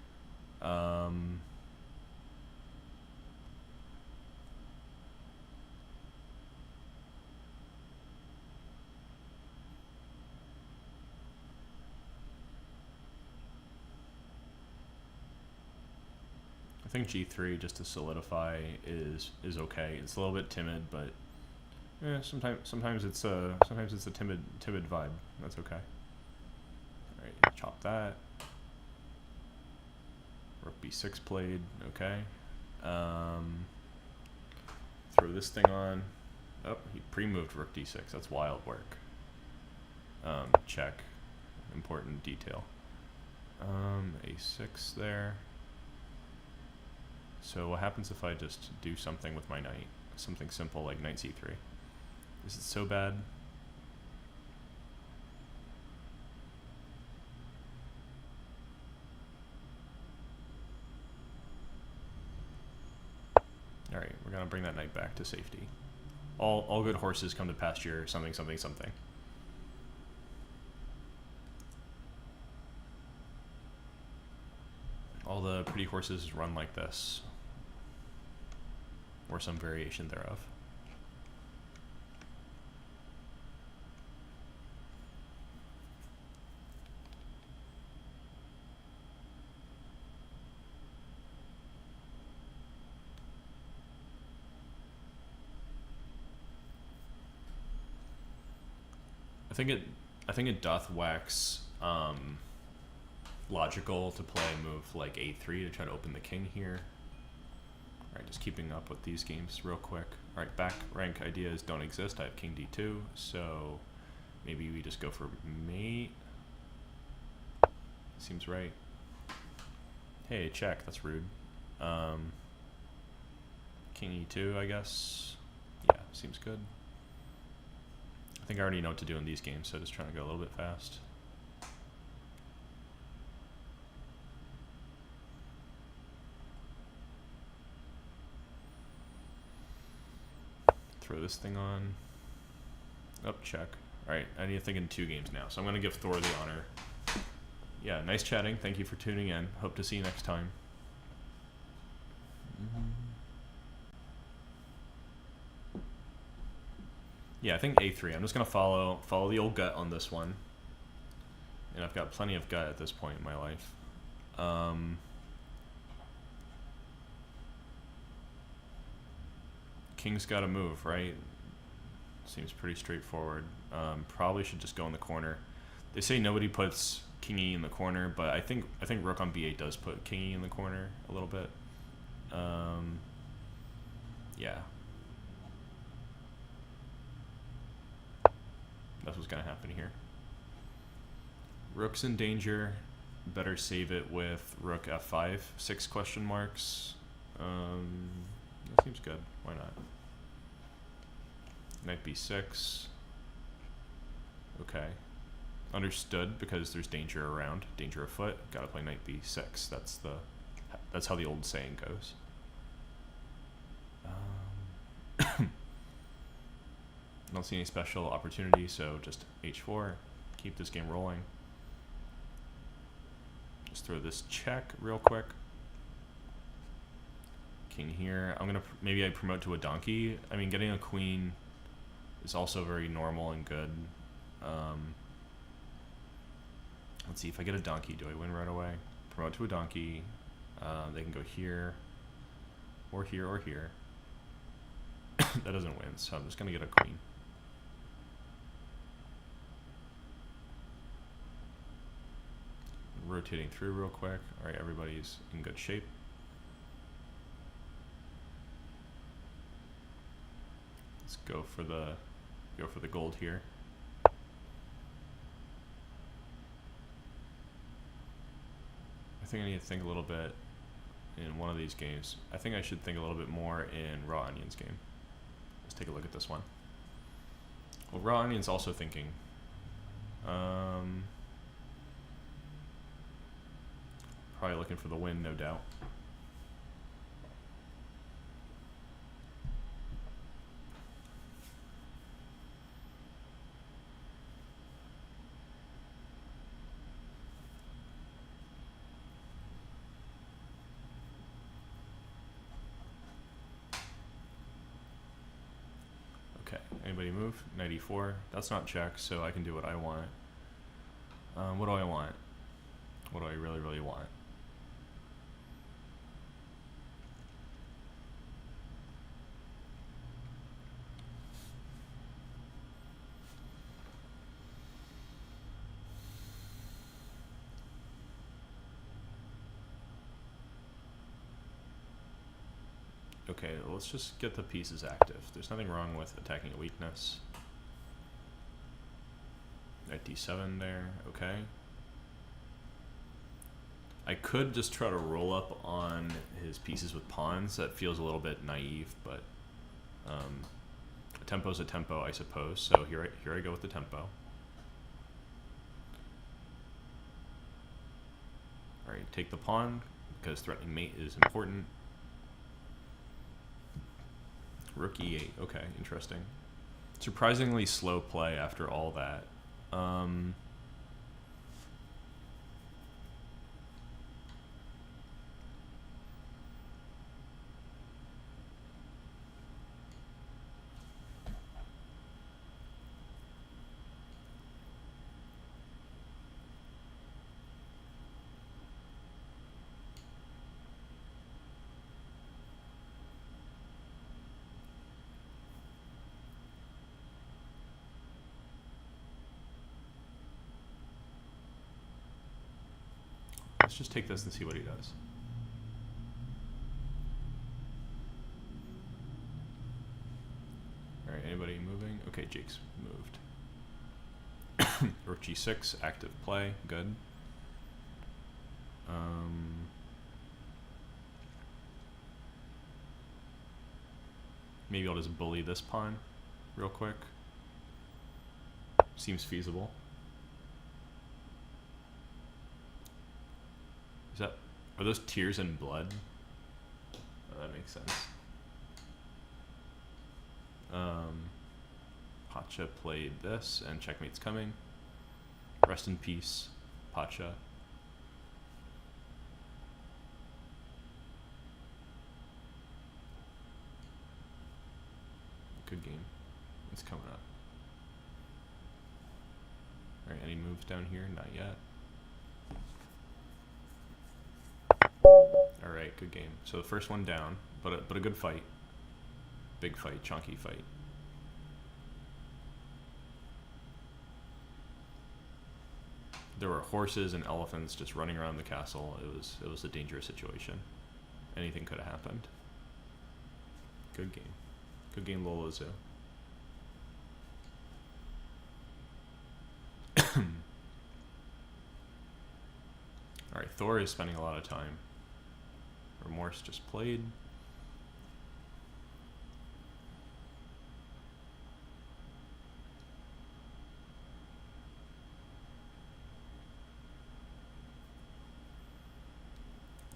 I think g3 just to solidify is okay. It's a little bit timid, but sometimes it's a timid vibe. That's okay. All right, chop that. Rook b6 played. Okay. Throw this thing on. Oh, he pre-moved rook d6. That's wild work. Check. Important detail. A6 there. So what happens if I just do something with my knight? Something simple like knight c3. Is it so bad? Alright, we're gonna bring that knight back to safety. All good horses come to pasture, something, something, something. All the pretty horses run like this. Or some variation thereof. I think it doth wax logical to play a move like a3 to try to open the king here. Alright, just keeping up with these games real quick. Alright, back rank ideas don't exist. I have king d2, so maybe we just go for mate. Seems right. Hey, check, that's rude. King e2, I guess. Yeah, seems good. I think I already know what to do in these games, so just trying to go a little bit fast. Throw this thing on. Oh, check. Alright, I need to think in 2 games now, so I'm going to give Thor the honor. Yeah, nice chatting. Thank you for tuning in. Hope to see you next time. Yeah, I think a3. I'm just going to follow the old gut on this one. And I've got plenty of gut at this point in my life. King's got to move, right? Seems pretty straightforward. Probably should just go in the corner. They say nobody puts King E in the corner, but I think Rook on B8 does put King E in the corner a little bit. Yeah. That's what's gonna happen here. Rook's in danger. Better save it with Rook F5. 6 question marks. That seems good. Why not? Knight B6. Okay. Understood, because there's danger around. Danger afoot. Gotta play Knight B6. That's how the old saying goes. Don't see any special opportunity, so just H4. Keep this game rolling. Just throw this check real quick. King here. I'm gonna maybe I promote to a donkey. I mean, getting a queen is also very normal and good. Let's see, if I get a donkey, do I win right away? Promote to a donkey. They can go here, or here, or here. That doesn't win, so I'm just gonna get a queen. Rotating through real quick. All right, everybody's in good shape. go for the gold here. I think I need to think a little bit in one of these games. I think I should think a little bit more in Raw Onion's game. Let's take a look at this one. Well, Raw Onion's also thinking. Probably looking for the win, no doubt. Okay, anybody move? 94. That's not check, so I can do what I want. What do I want? What do I really, really want? Okay, let's just get the pieces active. There's nothing wrong with attacking a weakness. Knight d7 there, okay. I could just try to roll up on his pieces with pawns. That feels a little bit naive, but a tempo's a tempo, I suppose. So here I go with the tempo. Alright, take the pawn, because threatening mate is important. Rook e8, okay, interesting. Surprisingly slow play after all that. Let's just take this and see what he does. Alright, anybody moving? Okay, Jake's moved. Rook g6, active play, good. Maybe I'll just bully this pawn real quick. Seems feasible. Are those tears and blood? Oh, that makes sense. Pacha played this, and checkmate's coming. Rest in peace, Pacha. Good game. It's coming up. Alright, any moves down here? Not yet. Alright, good game. So the first one down, but a good fight. Big fight, chunky fight. There were horses and elephants just running around the castle. It was a dangerous situation. Anything could have happened. Good game. Good game, Lolozo. Alright, Thor is spending a lot of time. Remorse just played.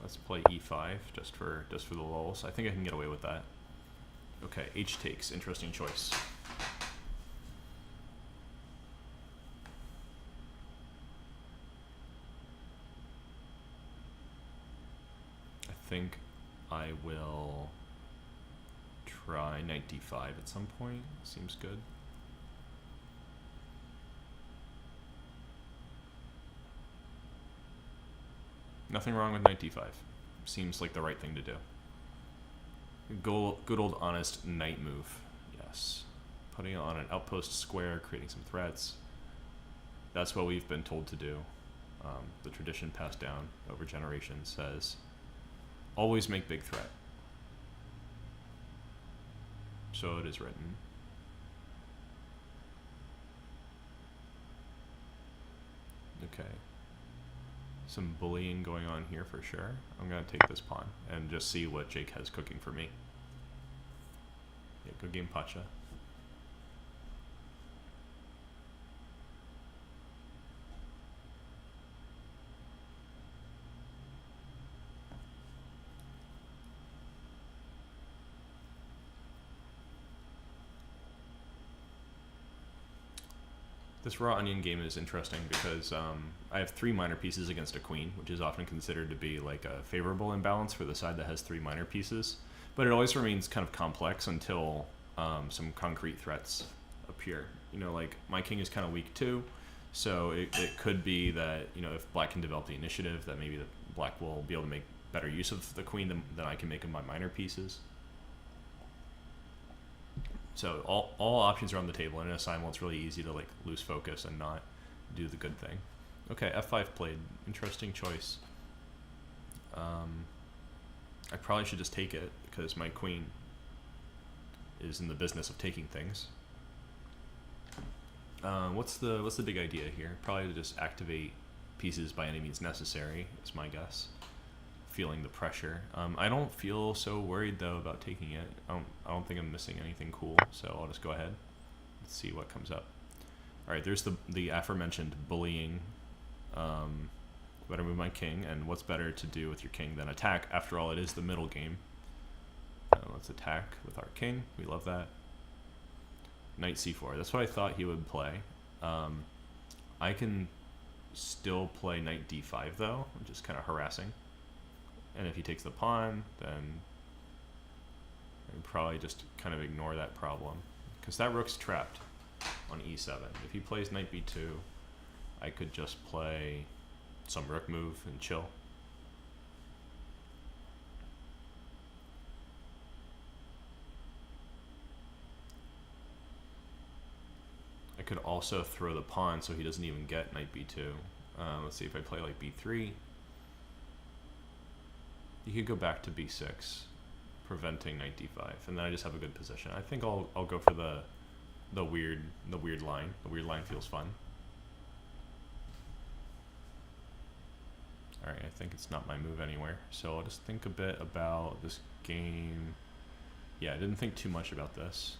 Let's play e5 just for the lulz. I think I can get away with that. Okay, h takes. Interesting choice. I think I will try knight d5 at some point. Seems good. Nothing wrong with knight d5. Seems like the right thing to do. Good old honest knight move. Yes. Putting it on an outpost square, creating some threats. That's what we've been told to do. The tradition passed down over generations says, always make big threat. So it is written. Okay. Some bullying going on here for sure. I'm going to take this pawn and just see what Jake has cooking for me. Yeah, good game, Pacha. This raw onion game is interesting because I have 3 minor pieces against a queen, which is often considered to be like a favorable imbalance for the side that has 3 minor pieces. But it always remains kind of complex until some concrete threats appear. You know, like my king is kind of weak too, so it could be that, you know, if black can develop the initiative, that maybe the black will be able to make better use of the queen than I can make of my minor pieces. So all options are on the table, and in a simul it's really easy to like lose focus and not do the good thing. Okay, f5 played. Interesting choice. I probably should just take it because my queen is in the business of taking things. What's the big idea here? Probably to just activate pieces by any means necessary, is my guess. Feeling the pressure. I don't feel so worried though about taking it. I don't think I'm missing anything cool, so I'll just go ahead. Let's see what comes up. All right, there's the aforementioned bullying. Better move my king, and what's better to do with your king than attack? After all, it is the middle game. Let's attack with our king. We love that. Knight c4. That's what I thought he would play. I can still play knight d5 though, which is kind of harassing. And if he takes the pawn, then I'd probably just kind of ignore that problem, because that rook's trapped on e7. If he plays knight b2, I could just play some rook move and chill. I could also throw the pawn so he doesn't even get knight b2. Let's see if I play like b3. You could go back to b6, preventing knight d5, and then I just have a good position. I think I'll go for the weird line. The weird line feels fun. All right, I think it's not my move anywhere, so I'll just think a bit about this game. Yeah, I didn't think too much about this.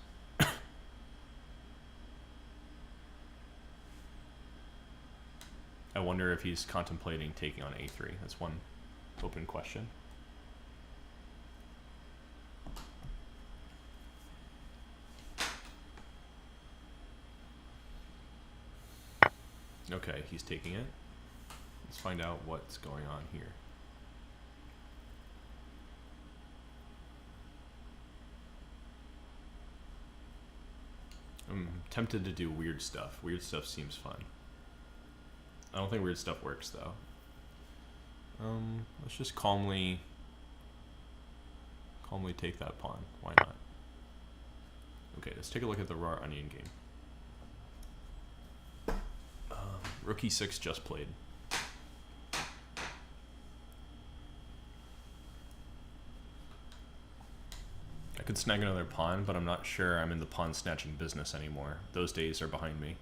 I wonder if he's contemplating taking on a3. That's one open question. Okay, he's taking it. Let's find out what's going on here. I'm tempted to do weird stuff. Weird stuff seems fun. I don't think weird stuff works though. Let's just calmly take that pawn. Why not? Okay, let's take a look at the raw onion game. Rook e6 just played. I could snag another pawn, but I'm not sure I'm in the pawn snatching business anymore. Those days are behind me.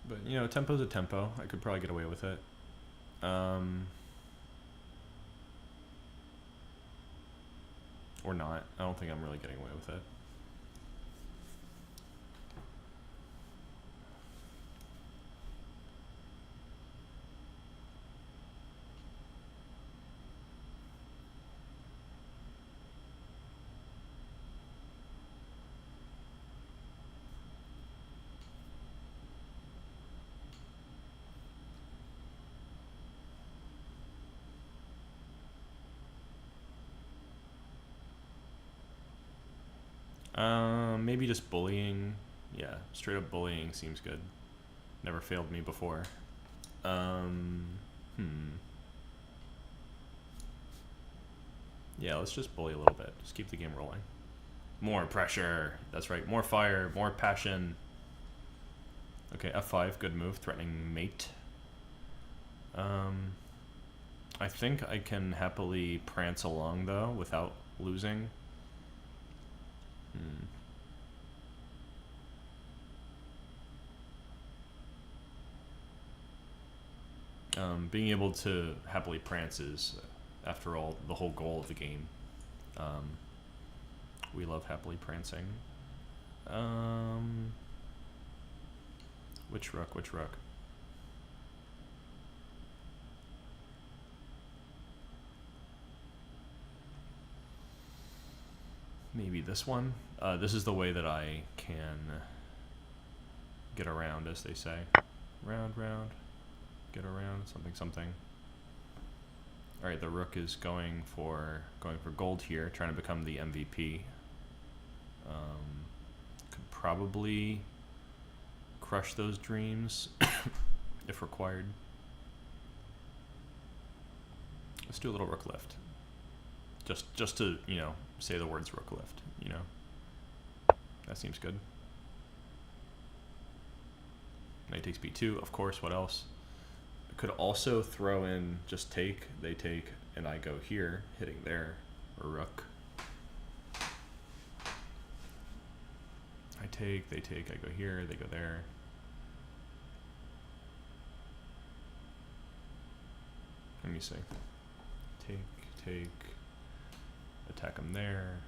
But, you know, tempo's a tempo. I could probably get away with it. Or not. I don't think I'm really getting away with it. Maybe just bullying. Yeah, straight up bullying seems good. Never failed me before. Yeah, let's just bully a little bit. Just keep the game rolling. More pressure. That's right. More fire. More passion. Okay, f5. Good move. Threatening mate. I think I can happily prance along though without losing. Being able to happily prance is, after all, the whole goal of the game. We love happily prancing. Which rook? Which rook? Maybe this one? This is the way that I can get around, as they say. Round, round. Get around, something, something. Alright, the rook is going for gold here, trying to become the MVP. Could probably crush those dreams if required. Let's do a little rook lift. Just to, you know, say the words rook lift, you know. That seems good. Knight takes b2, of course, what else? I could also throw in just take, they take, and I go here, hitting their rook. I take, they take, I go here, they go there. Let me see. Take, attack them there,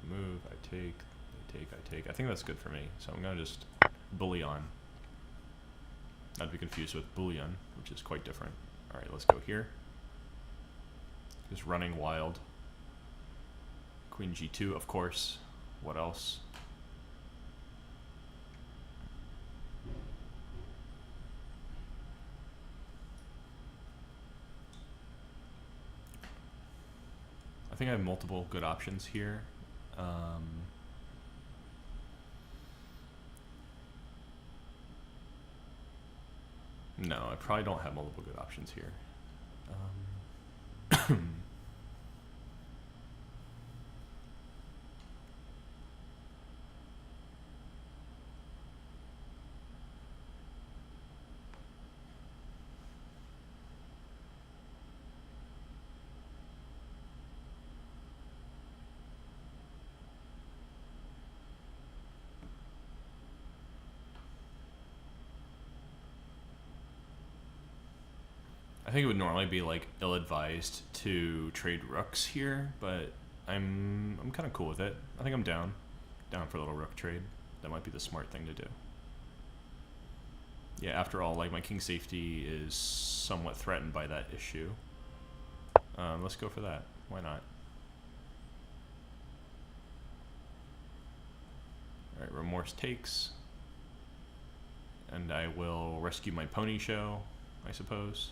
move, I take, they take, I take. I think that's good for me, so I'm gonna just bully on. Not to be confused with bullion, which is quite different. Alright, let's go here. Just running wild. Queen g2, of course. What else? I think I have multiple good options here. No, I probably don't have multiple good options here. I think it would normally be like ill-advised to trade rooks here, but I'm kind of cool with it. I think I'm down for a little rook trade. That might be the smart thing to do. Yeah, after all, like my king safety is somewhat threatened by that issue. Let's go for that. Why not? All right, remorse takes, and I will rescue my pony show, I suppose.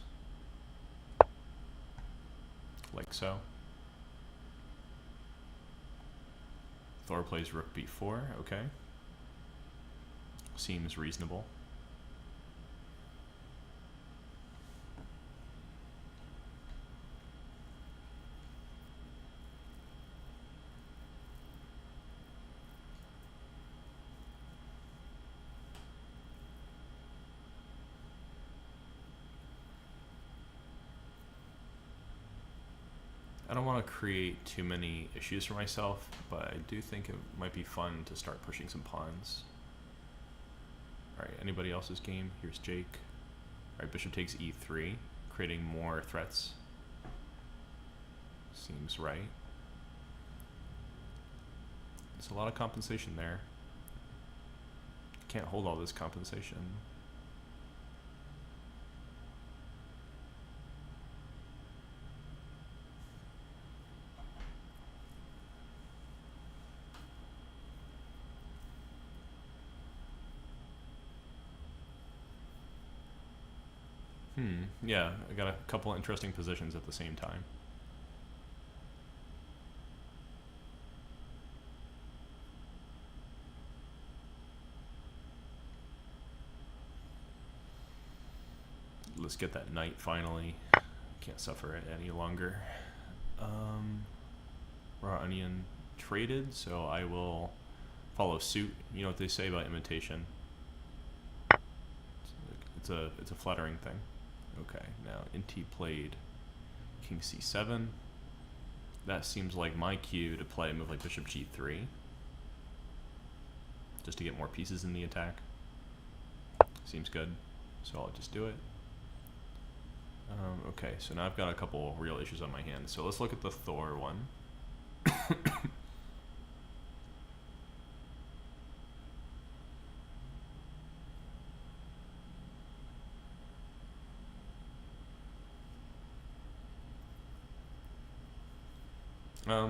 Like so. Thor plays rook b4, okay. Seems reasonable. I don't want to create too many issues for myself, but I do think it might be fun to start pushing some pawns. Alright, anybody else's game? Here's Jake. Alright, bishop takes e3, creating more threats. Seems right. There's a lot of compensation there. Can't hold all this compensation. Yeah, I got a couple interesting positions at the same time. Let's get that knight finally. Can't suffer it any longer. Raw onion traded, so I will follow suit. You know what they say about imitation. It's a flattering thing. Okay, now Inti played king c7. That seems like my cue to play a move like bishop g3, just to get more pieces in the attack. Seems good, so I'll just do it. Okay, so now I've got a couple real issues on my hands. So let's look at the Thor one.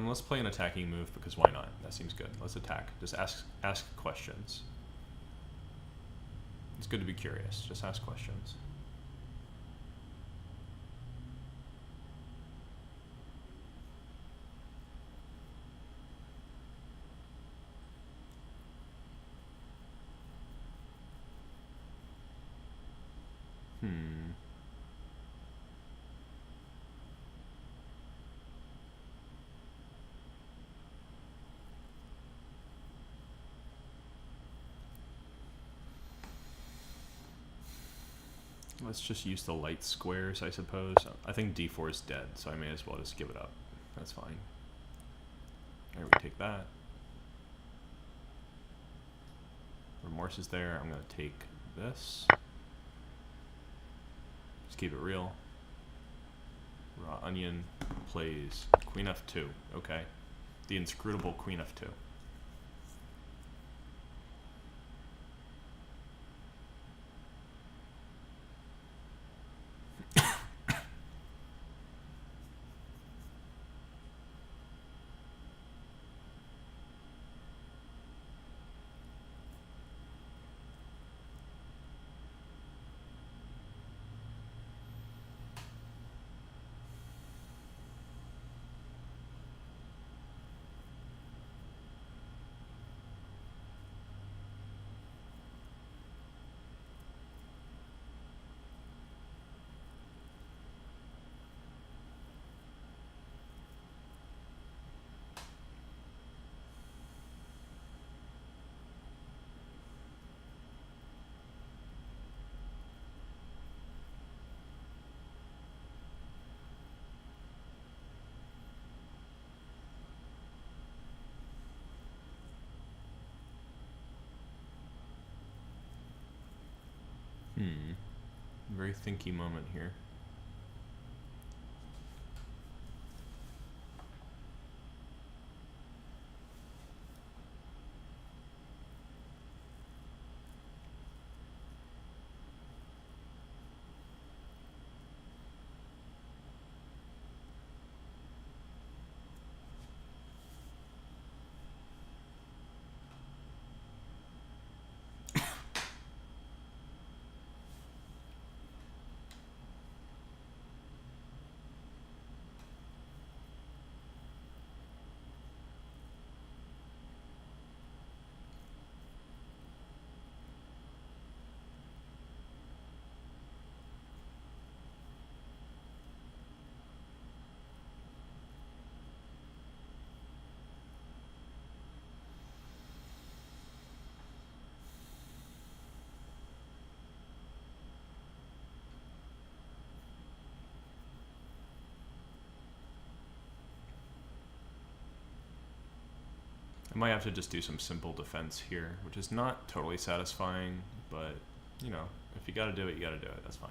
Let's play an attacking move because why not? That seems good. Let's attack. Just ask questions. It's good to be curious. Just ask questions. Let's just use the light squares, I suppose. I think d4 is dead, so I may as well just give it up. That's fine. There, we take that. Remorse is there. I'm going to take this. Just keep it real. Raw Onion plays queen f2. Okay. The inscrutable queen f2. Very thinky moment here. I might have to just do some simple defense here, which is not totally satisfying, but, you know, if you gotta do it, you gotta do it. That's fine.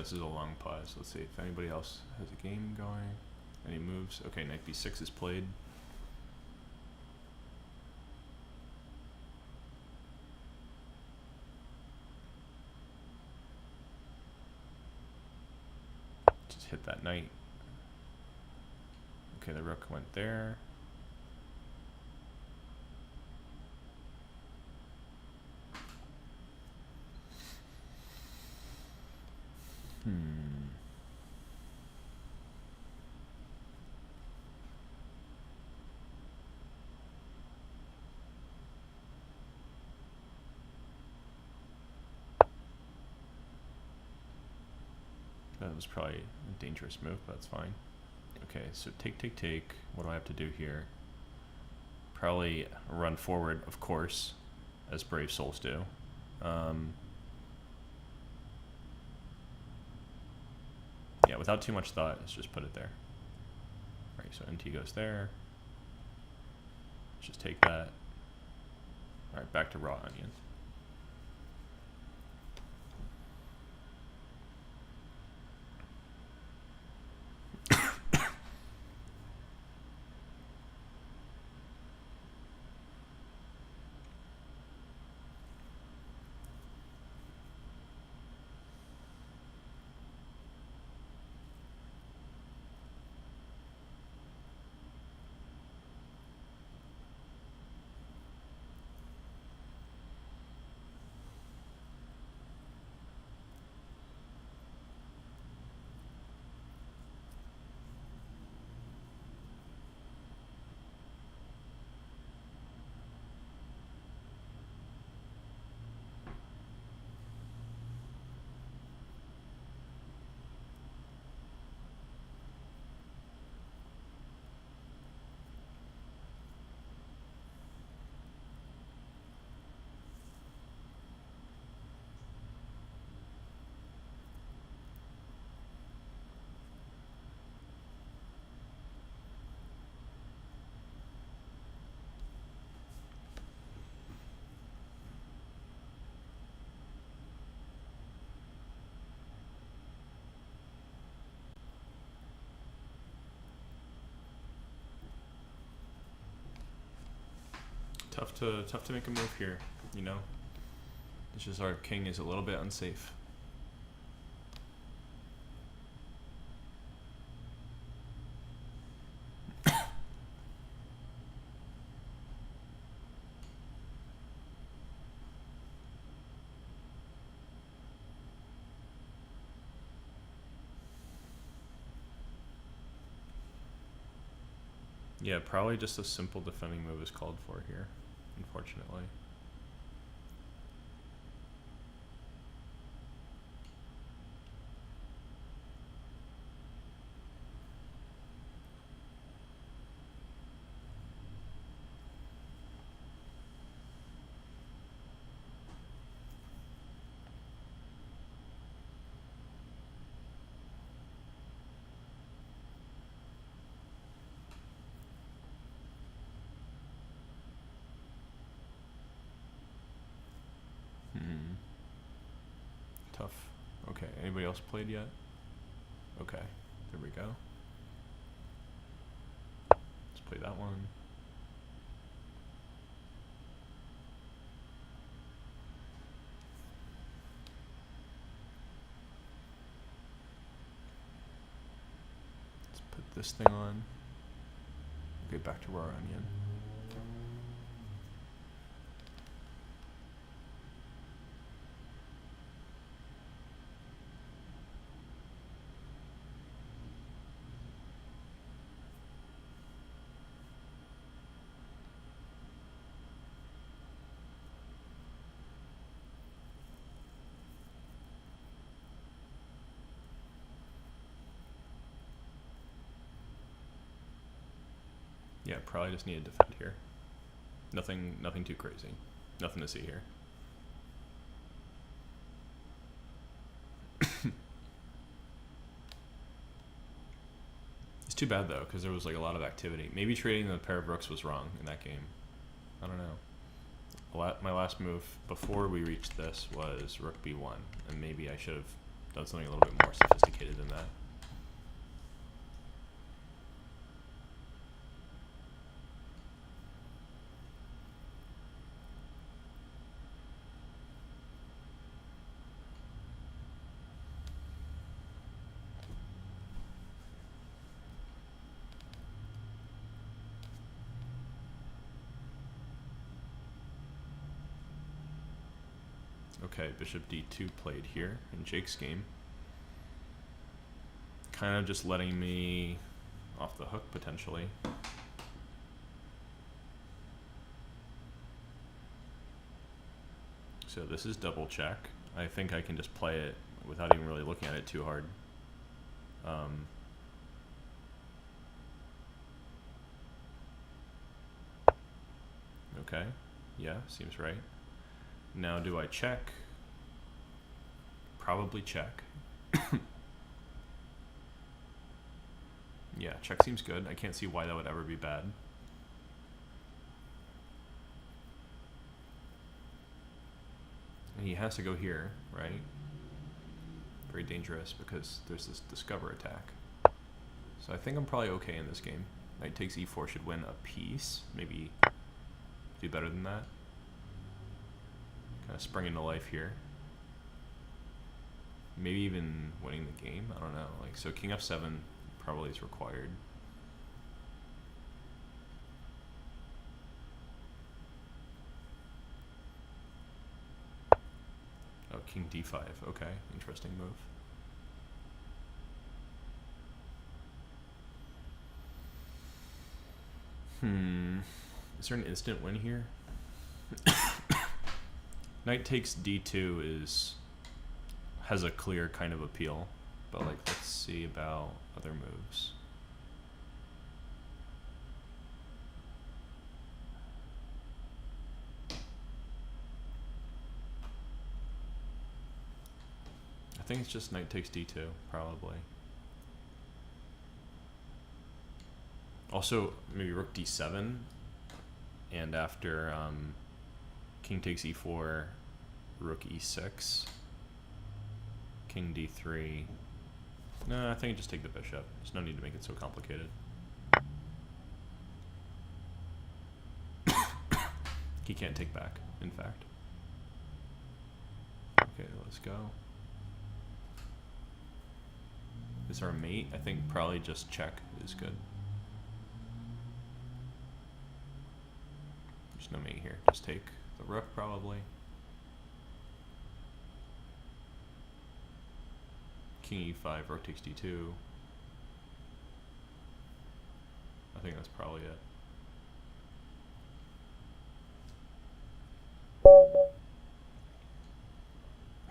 this is a long pause. Let's see if anybody else has a game going. Any moves? Okay, knight b6 is played. Just hit that knight. Okay, the rook went there. That was probably a dangerous move, but that's fine. Okay, so take, take, take. What do I have to do here? Probably run forward, of course, as brave souls do. Yeah, without too much thought, let's just put it there. Alright, so NT goes there. Let's just take that. Alright, back to raw onion. Tough to make a move here, you know? It's just our king is a little bit unsafe. Yeah, probably just a simple defending move is called for here, unfortunately. Tough. Okay, anybody else played yet? Okay, there we go. Let's play that one. Let's put this thing on. Okay, back to raw onion. Yeah, probably just need to defend here. Nothing too crazy. Nothing to see here. It's too bad though, because there was like a lot of activity. Maybe trading the pair of rooks was wrong in that game. I don't know. My last move before we reached this was rook b1, and maybe I should have done something a little bit more sophisticated than that. Okay, bishop d2 played here in Jake's game. Kind of just letting me off the hook, potentially. So this is double check. I think I can just play it without even really looking at it too hard. Okay, yeah, seems right. Now do I check? Probably check. Yeah, check seems good. I can't see why that would ever be bad. And he has to go here, right? Very dangerous because there's this discover attack. So I think I'm probably okay in this game. Knight takes e4 should win a piece. Maybe do better than that. Kind of spring into life here. Maybe even winning the game. I don't know. Like, so king f7 probably is required. Oh, king d5. Okay, interesting move. Is there an instant win here? Knight takes d2 has a clear kind of appeal, but like, let's see about other moves. I think it's just knight takes d2, probably. Also, maybe rook d7, and after king takes e4, rook e6, king d3. No, I think I just take the bishop. There's no need to make it so complicated. He can't take back, in fact. Okay, let's go. Is our mate? I think probably just check is good. There's no mate here. Just take the rook, probably. King e5, rook takes d2. I think that's probably it.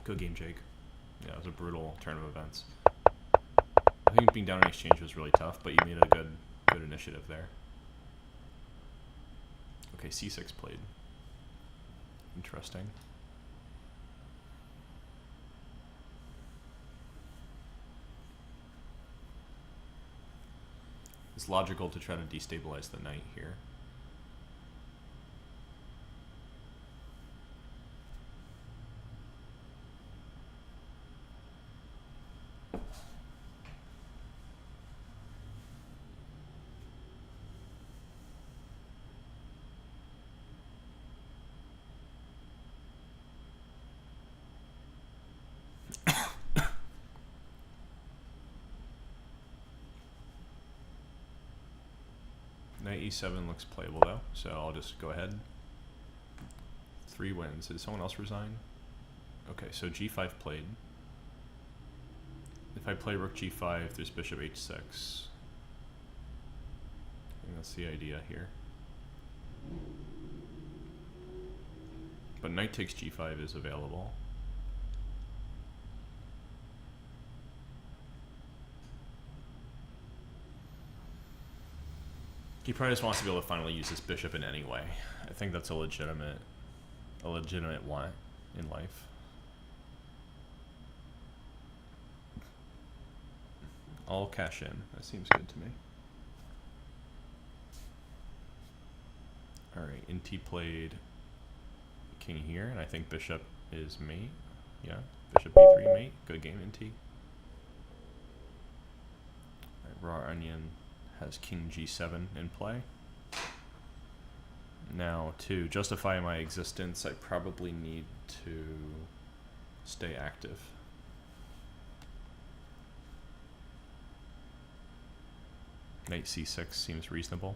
Good game, Jake. Yeah, it was a brutal turn of events. I think being down in exchange was really tough, but you made a good initiative there. Okay, c6 played. Interesting. It's logical to try to destabilize the knight here. Knight e7 looks playable though, so I'll just go ahead. 3 wins. Did someone else resign? Okay, so g5 played. If I play rook g5, there's bishop h6. I think that's the idea here. But knight takes g5 is available. He probably just wants to be able to finally use his bishop in any way. I think that's a legitimate want in life. I'll cash in. That seems good to me. Alright, Inti played king here, and I think bishop is mate. Yeah, bishop b3 mate. Good game in T. Raw Onion has king g7 in play. Now, to justify my existence, I probably need to stay active. Knight c6 seems reasonable.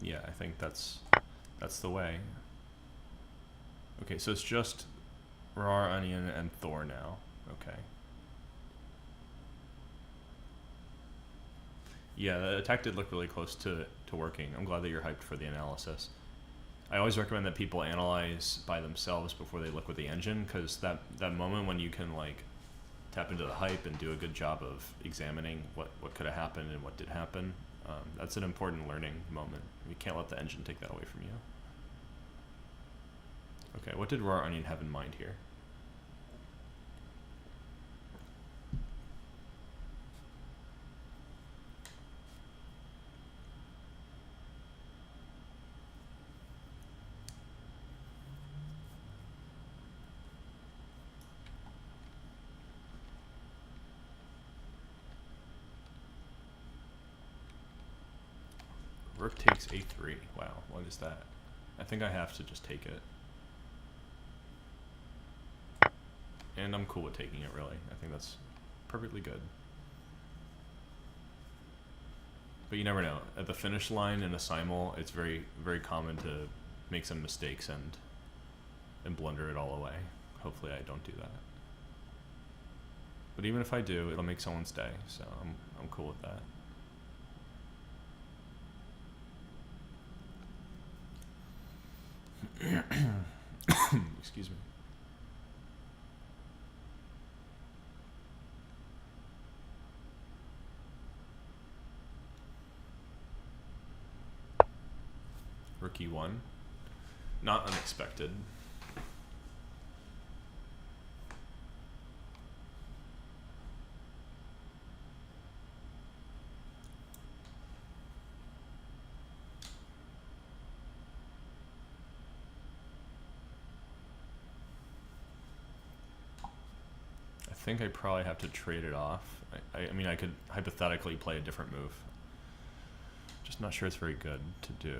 Yeah, I think that's the way. Okay, so it's just Raw Onion and Thor now. Okay. Yeah, the attack did look really close to working. I'm glad that you're hyped for the analysis. I always recommend that people analyze by themselves before they look with the engine, because that moment when you can like tap into the hype and do a good job of examining what could have happened and what did happen, that's an important learning moment. You can't let the engine take that away from you. Okay, what did Raw Onion have in mind here? Rook takes a3. Wow, what is that? I think I have to just take it. And I'm cool with taking it, really. I think that's perfectly good. But you never know. At the finish line in a simul, it's very, very common to make some mistakes and blunder it all away. Hopefully I don't do that. But even if I do, it'll make someone stay, so I'm cool with that. Excuse me. Rook e1. Not unexpected. I think I probably have to trade it off. I mean, I could hypothetically play a different move. Just not sure it's very good to do.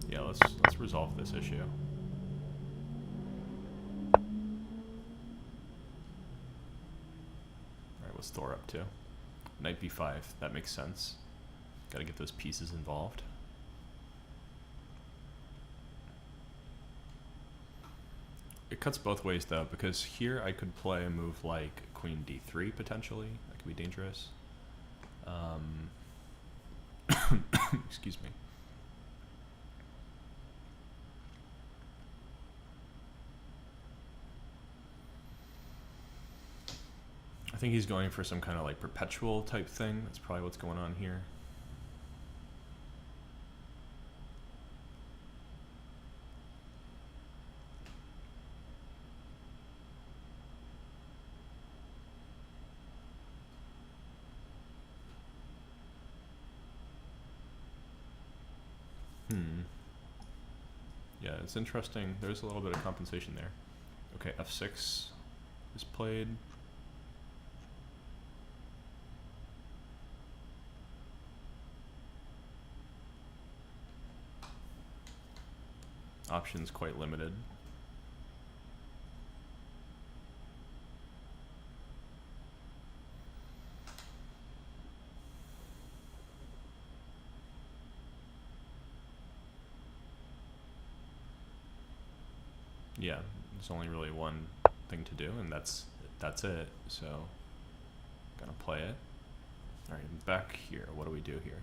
Yeah, let's resolve this issue. What's Thor up to? Knight b5. That makes sense. Got to get those pieces involved. It cuts both ways though, because here I could play a move like queen d3 potentially. That could be dangerous. Excuse me. I think he's going for some kind of like perpetual type thing. That's probably what's going on here. Yeah, it's interesting. There's a little bit of compensation there. Okay, f6 is played. Options quite limited. Yeah, there's only really one thing to do, and that's it. So, gonna play it. All right, back here. What do we do here?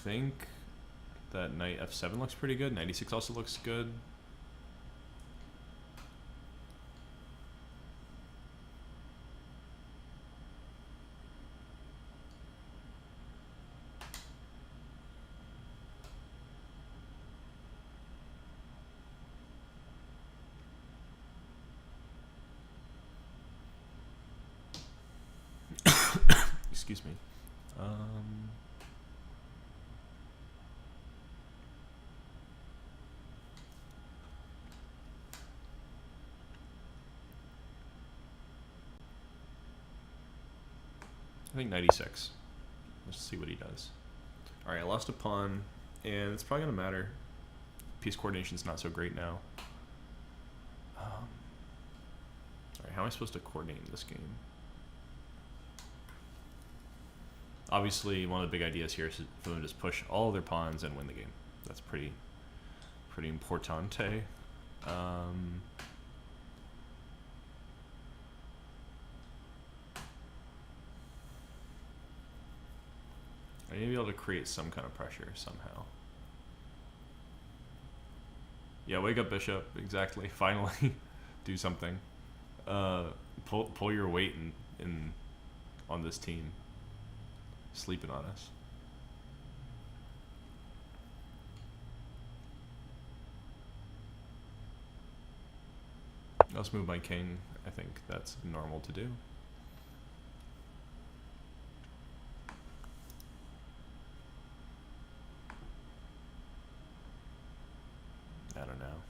think that knight f7 looks pretty good. Knight e6 also looks good. Excuse me. I think knight e6. Let's see what he does. Alright, I lost a pawn, and it's probably going to matter. Piece coordination's not so great now. Alright, how am I supposed to coordinate in this game? Obviously, one of the big ideas here is for them to just push all their pawns and win the game. That's pretty importante. I need to be able to create some kind of pressure somehow. Yeah, wake up, bishop. Exactly. Finally, do something. Pull your weight in on this team. Sleeping on us. Let's move my king. I think that's normal to do. I don't know.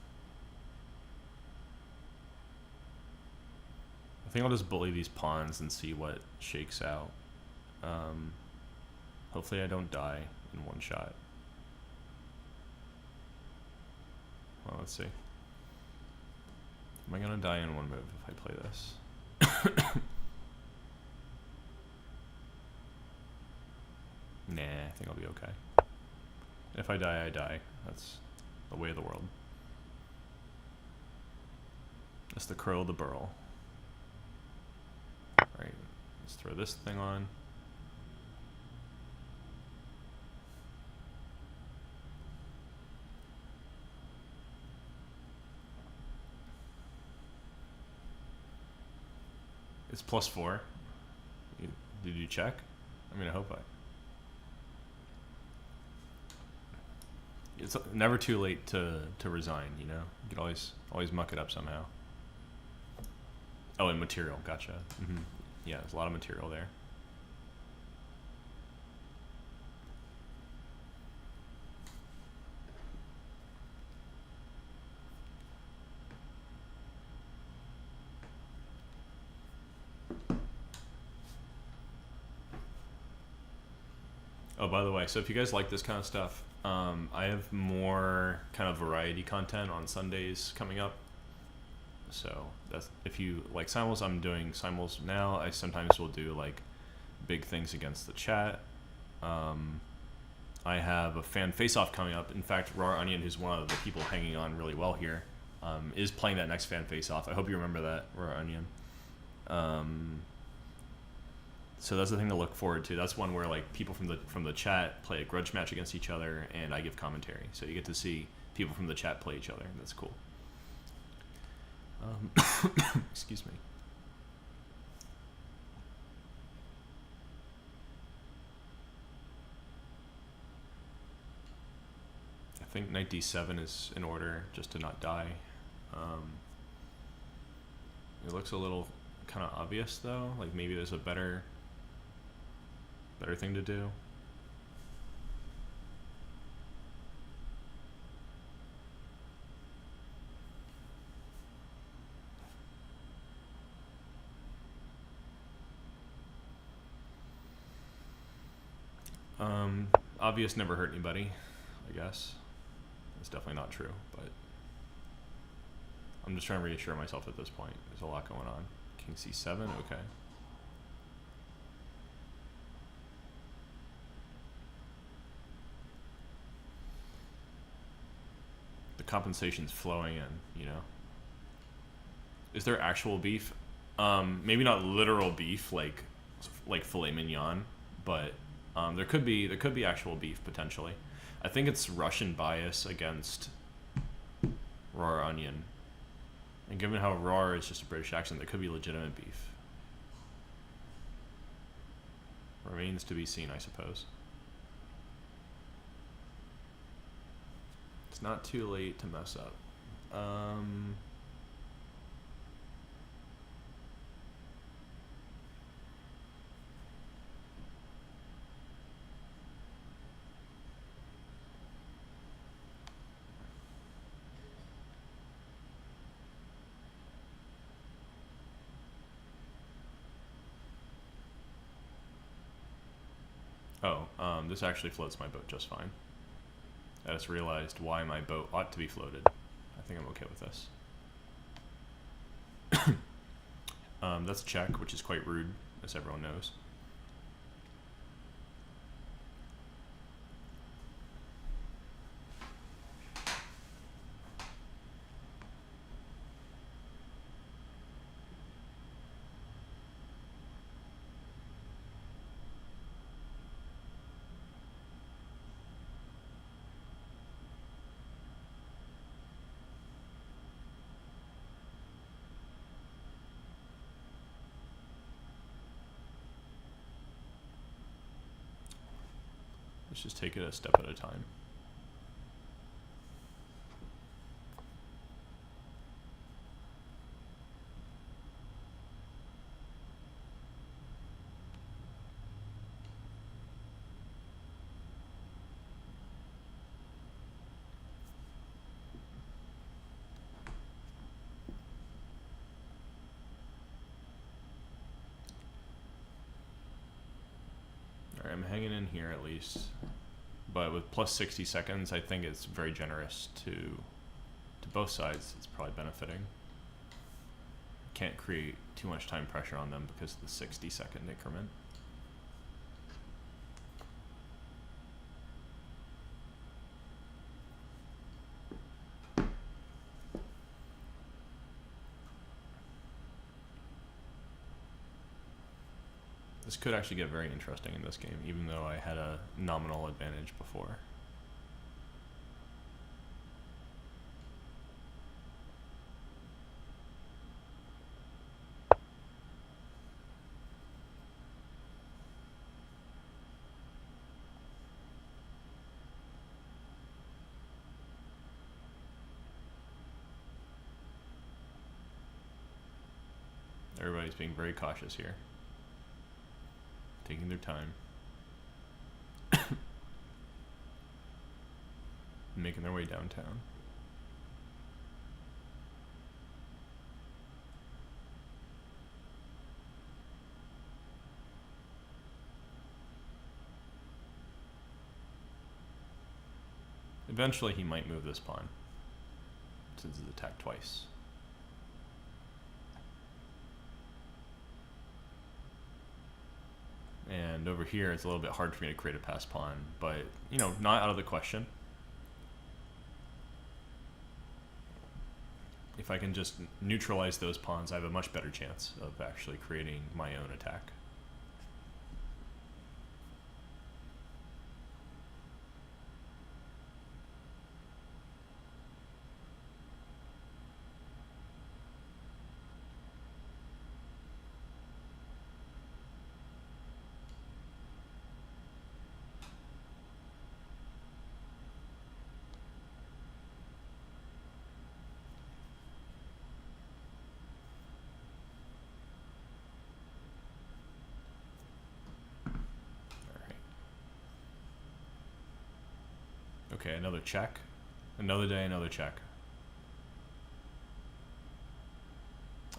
I think I'll just bully these pawns and see what shakes out. Hopefully I don't die in one shot. Well, let's see. Am I gonna die in one move if I play this? Nah, I think I'll be okay. If I die, I die. That's the way of the world. That's the curl of the burl. Alright, let's throw this thing on. It's +4. Did you check? I mean, I hope It's never too late to resign, you know? You can always muck it up somehow. Oh, and material, gotcha. Yeah, there's a lot of material there. Oh, by the way, so if you guys like this kind of stuff, I have more kind of variety content on Sundays coming up. So that's, if you like simuls, I'm doing simuls now. I sometimes will do like big things against the chat. I have a fan face-off coming up. In fact, Raw Onion, who's one of the people hanging on really well here, is playing that next fan face-off. I hope you remember that, Raw Onion. So that's the thing to look forward to. That's one where like people from the chat play a grudge match against each other, and I give commentary. So you get to see people from the chat play each other. That's cool. Excuse me. I think knight d7 is in order just to not die. It looks a little kind of obvious though. Like maybe there's a better thing to do. Obvious never hurt anybody, I guess. It's definitely not true, but I'm just trying to reassure myself at this point. There's a lot going on. King c7, okay. The compensation's flowing in, you know. Is there actual beef? Maybe not literal beef like filet mignon, but There could be actual beef potentially. I think it's Russian bias against raw onion, and given how raw is just a British accent, there could be legitimate beef. Remains to be seen, I suppose. It's not too late to mess up. This actually floats my boat just fine. I just realized why my boat ought to be floated. I think I'm okay with this. That's check, which is quite rude, as everyone knows. Let's just take it a step at a time. Alright, I'm hanging in here at least. But with plus 60 seconds, I think it's very generous to both sides. It's probably benefiting. Can't create too much time pressure on them because of the 60-second increment. This could actually get very interesting in this game, even though I had a nominal advantage before. Everybody's being very cautious here. Taking their time. Making their way downtown. Eventually he might move this pawn, since it's attacked twice. And over here, it's a little bit hard for me to create a pass pawn, but, you know, not out of the question. If I can just neutralize those pawns, I have a much better chance of actually creating my own attack. Okay, another check. Another day, another check.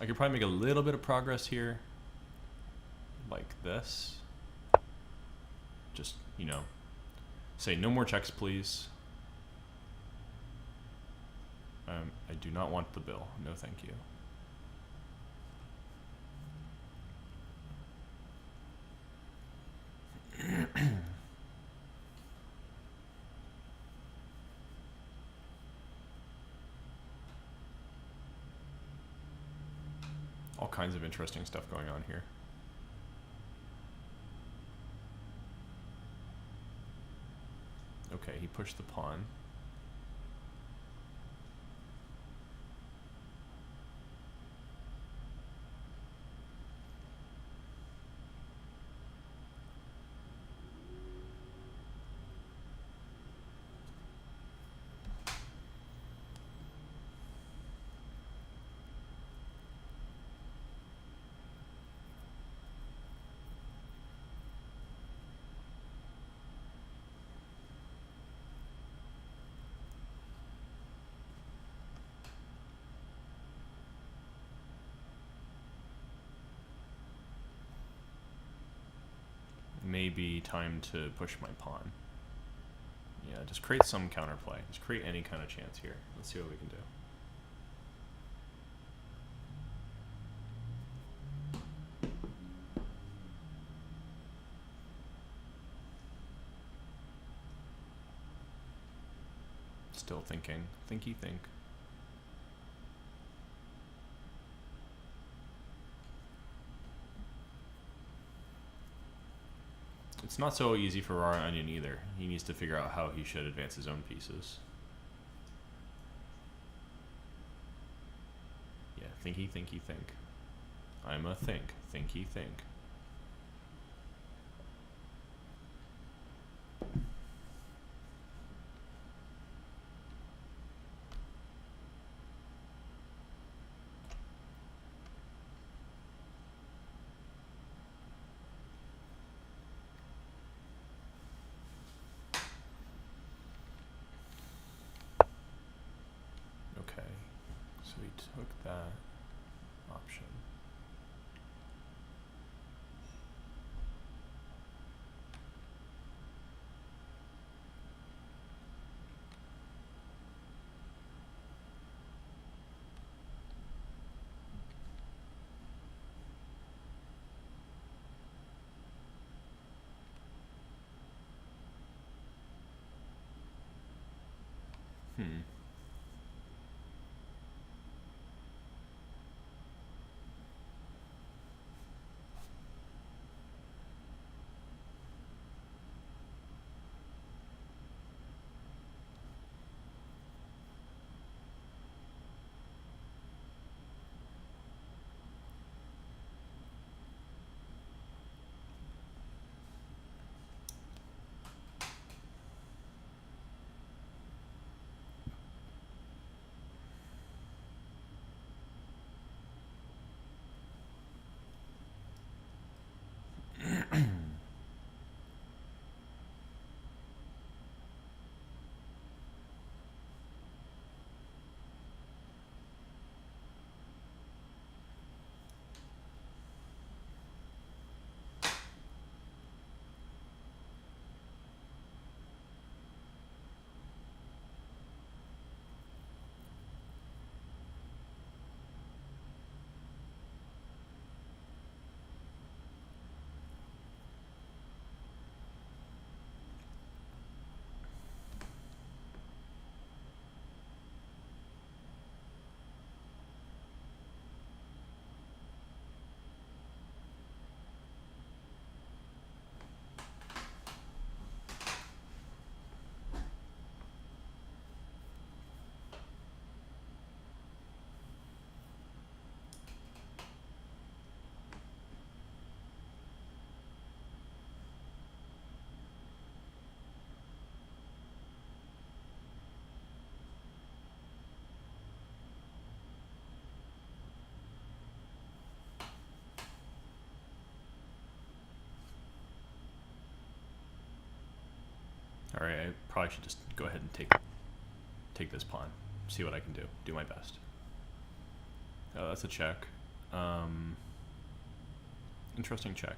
I could probably make a little bit of progress here. Like this. Just, you know, say no more checks, please. I do not want the bill. No, thank you. All kinds of interesting stuff going on here. push the pawn. Maybe time to push my pawn. Yeah, just create some counterplay. Just create any kind of chance here. Let's see what we can do. Still thinking. Thinky think. It's not so easy for Raw Onion either. He needs to figure out how he should advance his own pieces. Yeah, thinky, thinky, think. I'm a think. Thinky, think. Okay, so we took that option. Hmm. All right, I probably should just go ahead and take this pawn. See what I can do. Do my best. Oh, that's a check. Interesting check.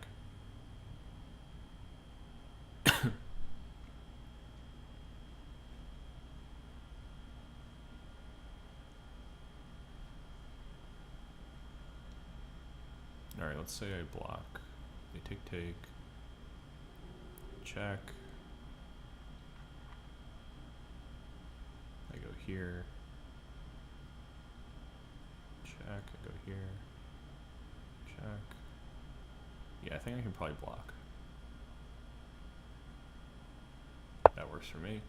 All right, let's say I block. They take. Check. I go here. Check. I go here. Check. Yeah, I think I can probably block. That works for me.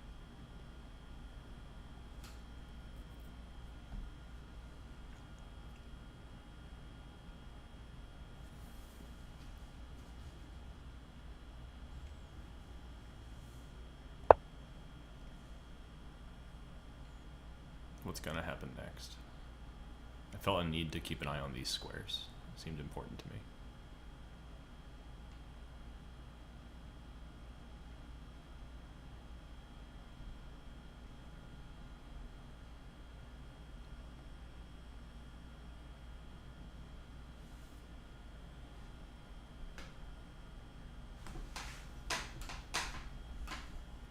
what's gonna happen next. I felt a need to keep an eye on these squares. It seemed important to me.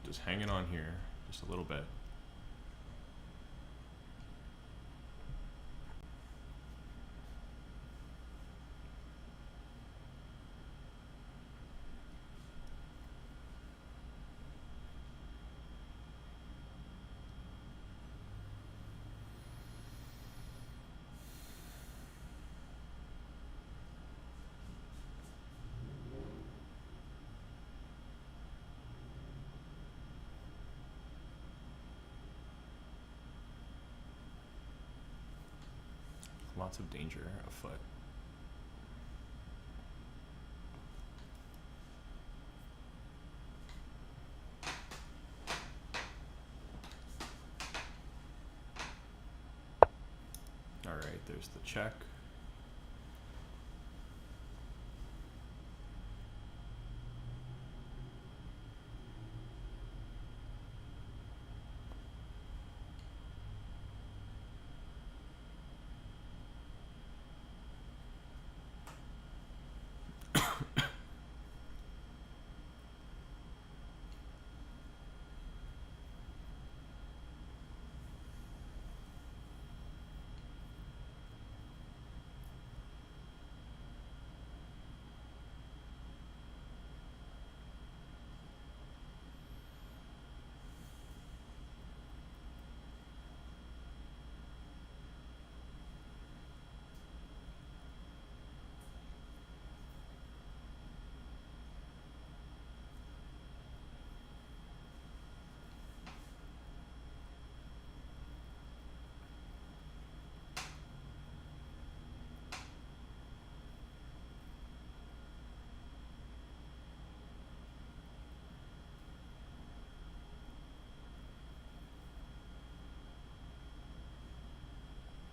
Just hanging on here just a little bit. Lots of danger afoot. All right, there's the check.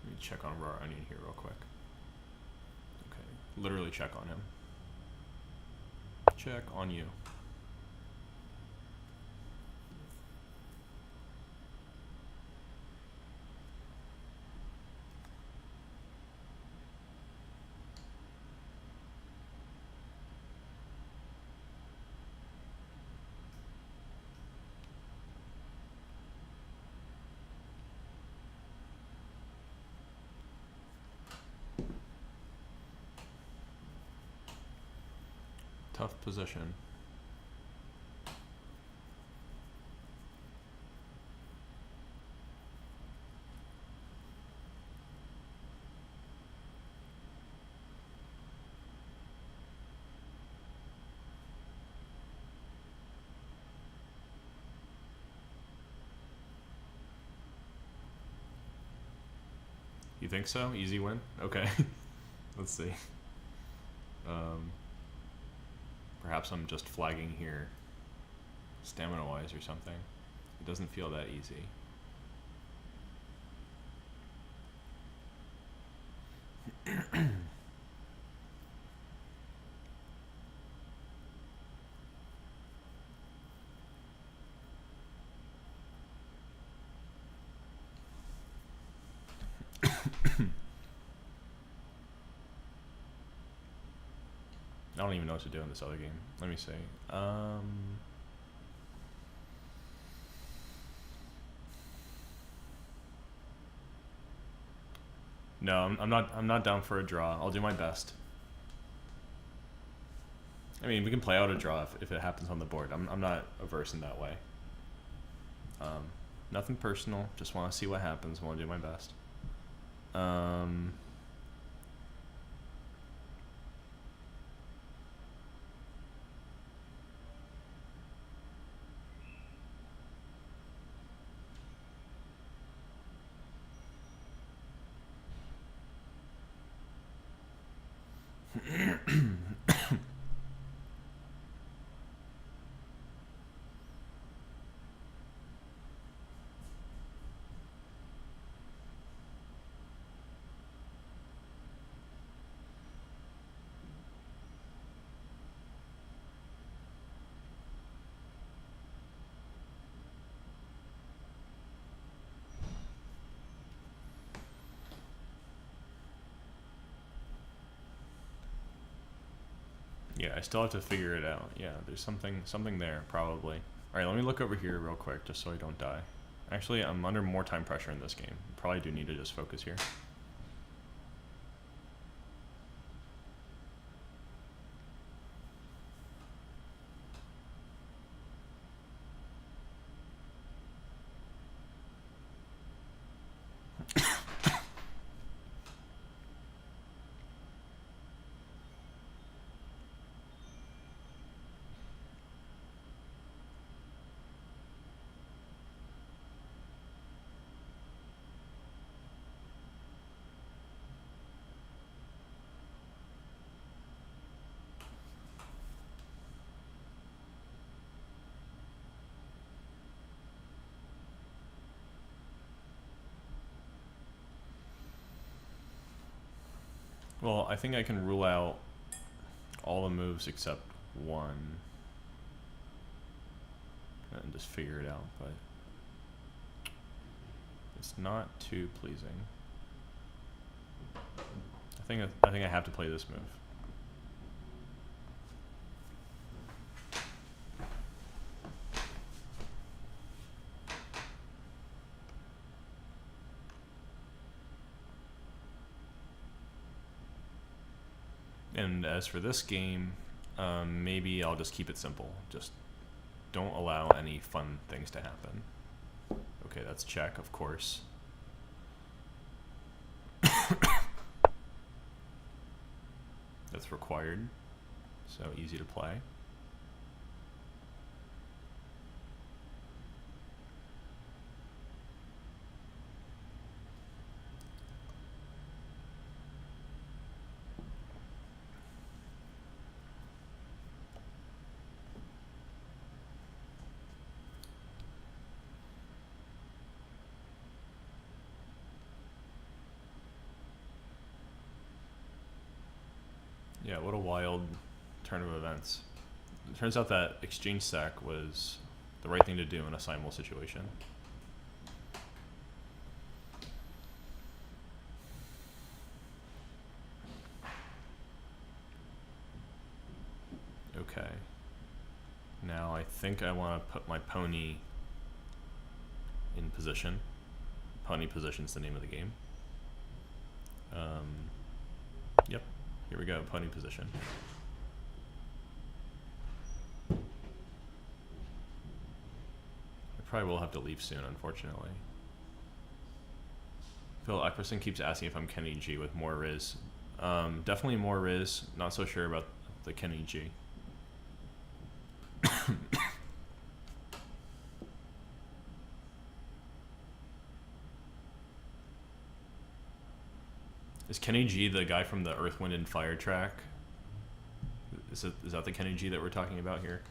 Let me check on Raw Onion here real quick. Okay, literally check on him. Check on you. Tough position. You think so? Easy win? Okay. Let's see. Perhaps I'm just flagging here stamina-wise or something. It doesn't feel that easy. I don't even know what to do in this other game. Let me see. No, I'm not down for a draw. I'll do my best. I mean, we can play out a draw if it happens on the board. I'm not averse in that way. Nothing personal. Just want to see what happens. Want to do my best. Yeah, I still have to figure it out. Yeah, there's something there, probably. Alright, let me look over here real quick, just so I don't die. Actually, I'm under more time pressure in this game. Probably do need to just focus here. Well, I think I can rule out all the moves except one. And just figure it out, but it's not too pleasing. I think I have to play this move. And as for this game, maybe I'll just keep it simple. Just don't allow any fun things to happen. Okay, that's check, of course. That's required, so easy to play. Yeah, what a wild turn of events. It turns out that exchange sack was the right thing to do in a simul situation. Okay. Now I think I want to put my pony in position. Pony position's the name of the game. Yep. Here we go, pony position. I probably will have to leave soon, unfortunately. Phil Eckerson keeps asking if I'm Kenny G with more Riz. Definitely more Riz. Not so sure about the Kenny G. Is Kenny G the guy from the Earth, Wind, and Fire track? Is that the Kenny G that we're talking about here?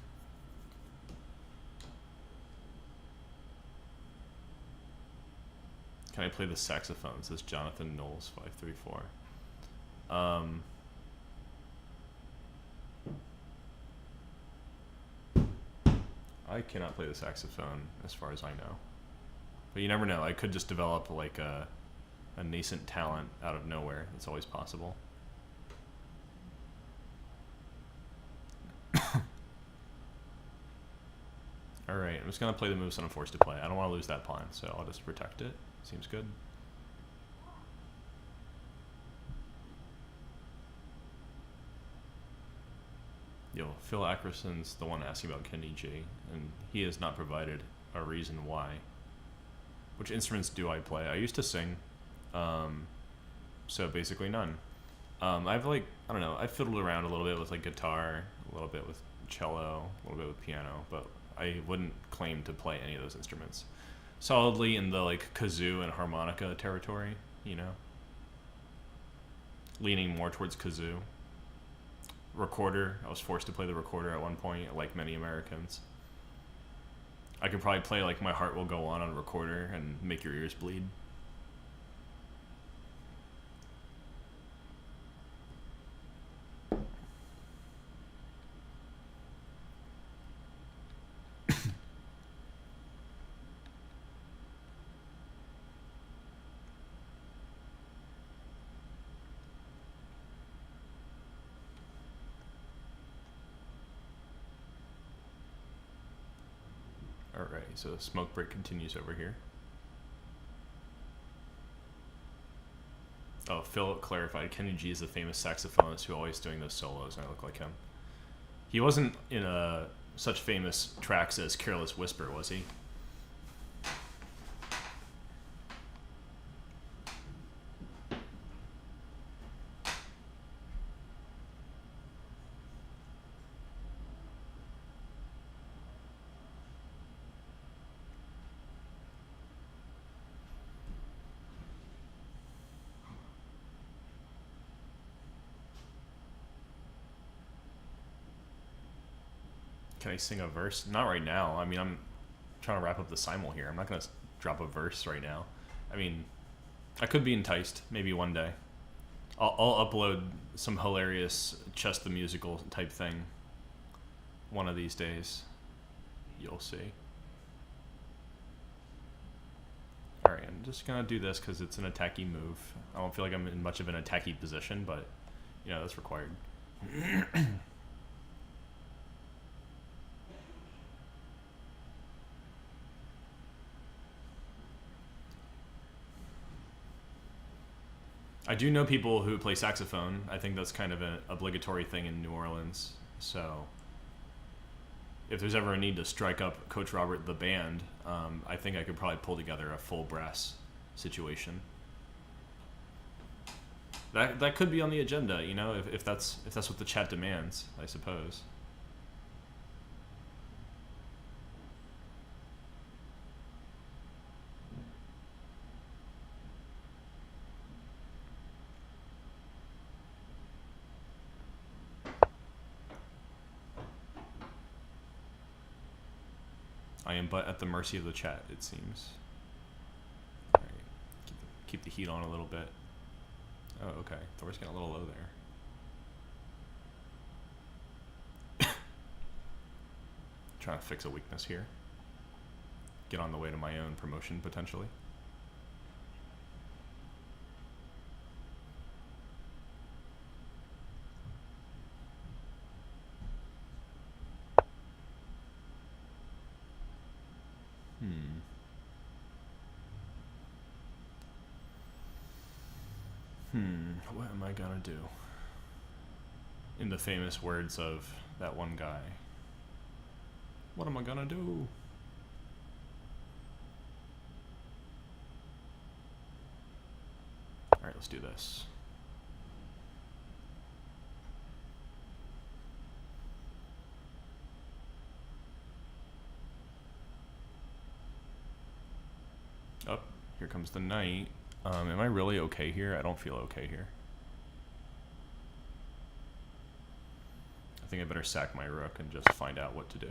Can I play the saxophone? Says Jonathan Knowles 534. I cannot play the saxophone as far as I know. But you never know. I could just develop like a nascent talent out of nowhere. That's always possible. Alright, I'm just going to play the moves that I'm forced to play. I don't want to lose that pawn, so I'll just protect it. Seems good. Yo, Phil Ackerson's the one asking about Kenny G, and he has not provided a reason why. Which instruments do I play? I used to sing, so basically none. I've like, I don't know, I fiddled around a little bit with like guitar, a little bit with cello, a little bit with piano, but I wouldn't claim to play any of those instruments. Solidly in the like kazoo and harmonica territory, you know? Leaning more towards kazoo. Recorder, I was forced to play the recorder at one point, like many Americans. I could probably play like My Heart Will Go On a recorder and make your ears bleed. Alright, so smoke break continues over here. Oh, Phil clarified. Kenny G is the famous saxophonist who always doing those solos, and I look like him. He wasn't in such famous tracks as Careless Whisper, was he? Can I sing a verse? Not right now. I mean, I'm trying to wrap up the simul here. I'm not going to drop a verse right now. I mean, I could be enticed. Maybe one day. I'll upload some hilarious Chess the Musical type thing one of these days. You'll see. Alright, I'm just going to do this because it's an attacky move. I don't feel like I'm in much of an attacky position, but, you know, that's required. I do know people who play saxophone. I think that's kind of an obligatory thing in New Orleans. So if there's ever a need to strike up Coach Robert the band, I think I could probably pull together a full brass situation. That could be on the agenda, you know, if that's what the chat demands, I suppose. I am but at the mercy of the chat, it seems. Alright, keep the heat on a little bit. Oh, okay. Thor's getting a little low there. Trying to fix a weakness here. Get on the way to my own promotion, potentially. What am I gonna do? In the famous words of that one guy. What am I gonna do? Alright, let's do this. Oh, here comes the knight. Am I really okay here? I don't feel okay here. I think I better sack my rook and just find out what to do.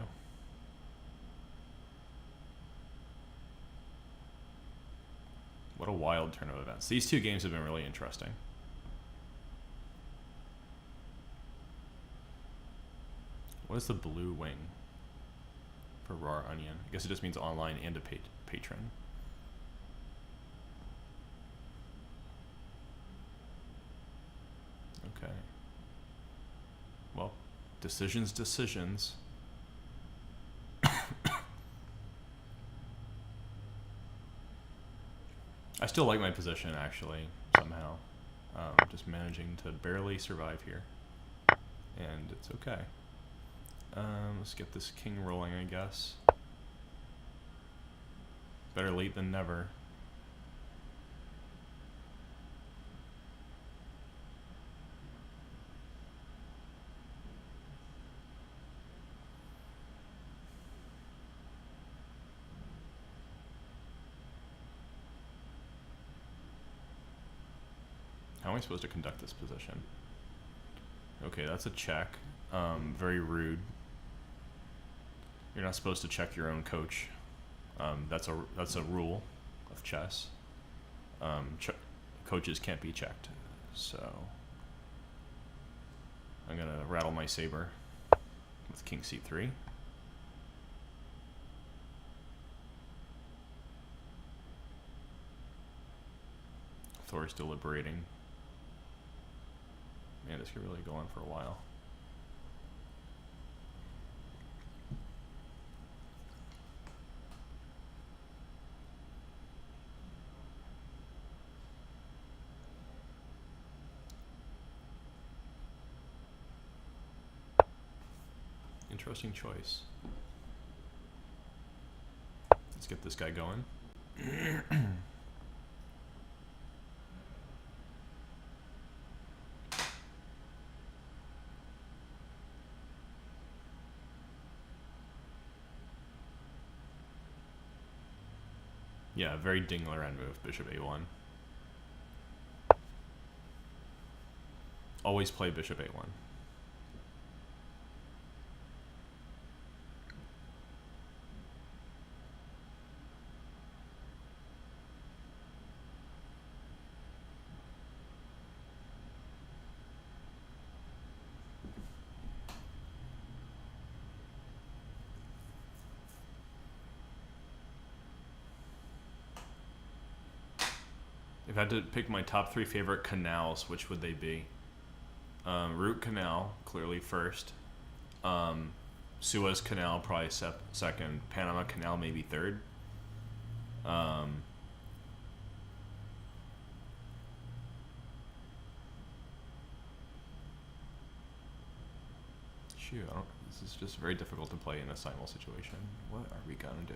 What a wild turn of events. These two games have been really interesting. What is the blue wing for Raw Onion? I guess it just means online and a patron. Okay. Well, decisions. I still like my position, actually, somehow. Just managing to barely survive here. And it's okay. Let's get this king rolling, I guess. Better late than never. How am I supposed to conduct this position? Okay, that's a check. Very rude. You're not supposed to check your own coach. That's a rule of chess. Coaches can't be checked. So I'm gonna rattle my saber with king c3. Thor's deliberating. Man, this could really go on for a while. interesting choice. Let's get this guy going. Yeah, very Dingler end move, bishop a1. Always play bishop a1. If I had to pick my top 3 favorite canals, which would they be? Root Canal, clearly first. Suez Canal, probably second. Panama Canal, maybe third. Shoot, this is just very difficult to play in a simul situation. What are we gonna do?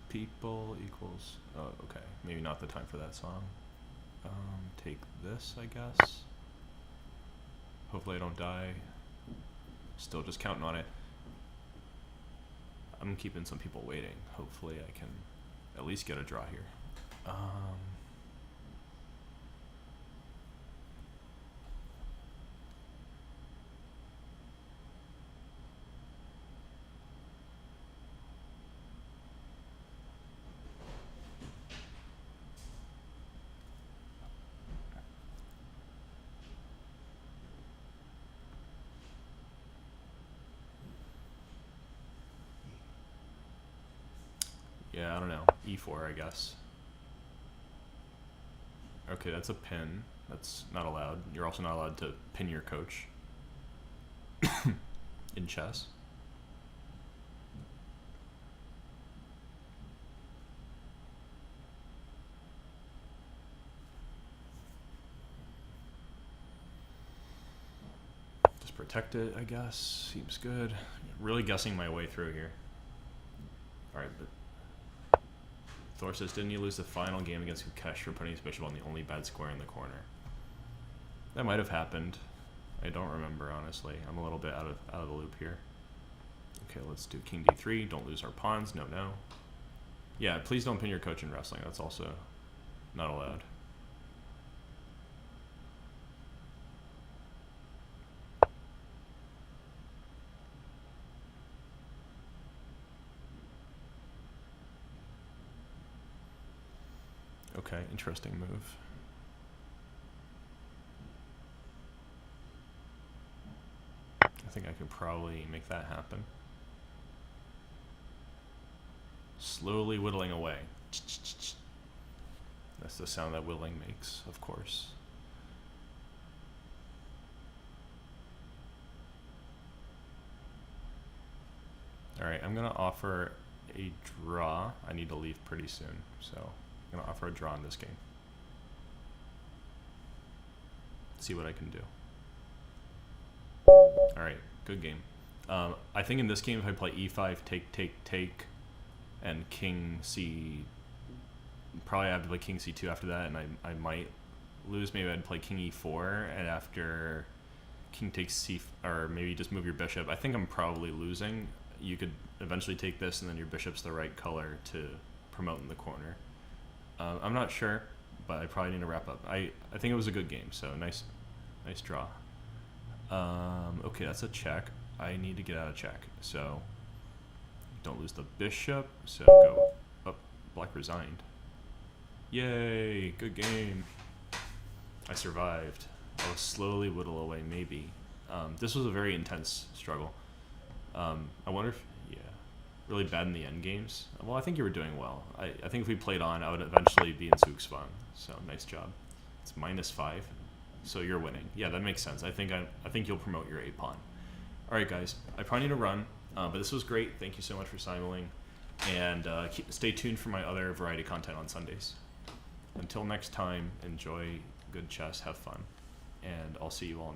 People equals, oh, okay, maybe not the time for that song. Take this, I guess. Hopefully I don't die. Still just counting on it. I'm keeping some people waiting. Hopefully I can at least get a draw here. Yeah, I don't know. E4, I guess. Okay, that's a pin. That's not allowed. You're also not allowed to pin your coach in chess. Just protect it, I guess. Seems good. Really guessing my way through here. Alright, but Thor says, didn't you lose the final game against Kukesh for putting his bishop on the only bad square in the corner? That might have happened. I don't remember, honestly. I'm a little bit out of the loop here. Okay, let's do king d3. Don't lose our pawns. No, no. Yeah, please don't pin your coach in wrestling. That's also not allowed. Okay, interesting move. I think I could probably make that happen. Slowly whittling away. That's the sound that whittling makes, of course. Alright, I'm gonna offer a draw. I need to leave pretty soon, so I'm gonna offer a draw in this game. See what I can do. Alright, good game. I think in this game if I play e5, take, and king c... Probably have to play king c2 after that, and I might lose. Maybe I'd play king e4, and after king takes c... Or maybe just move your bishop. I think I'm probably losing. You could eventually take this, and then your bishop's the right color to promote in the corner. I'm not sure, but I probably need to wrap up. I think it was a good game, so nice draw. Okay, that's a check. I need to get out of check, so don't lose the bishop. So go up. Black resigned. Yay! Good game. I survived. I'll slowly whittle away. Maybe. This was a very intense struggle. I wonder if really bad in the end games. Well, I think you were doing well. I think if we played on, I would eventually be in Zugzwang. So nice job. It's -5. So you're winning. Yeah, that makes sense. I think you'll promote your a pawn. All right, guys. I probably need to run, but this was great. Thank you so much for simuling, and stay tuned for my other variety content on Sundays. until next time, enjoy good chess, have fun, and I'll see you all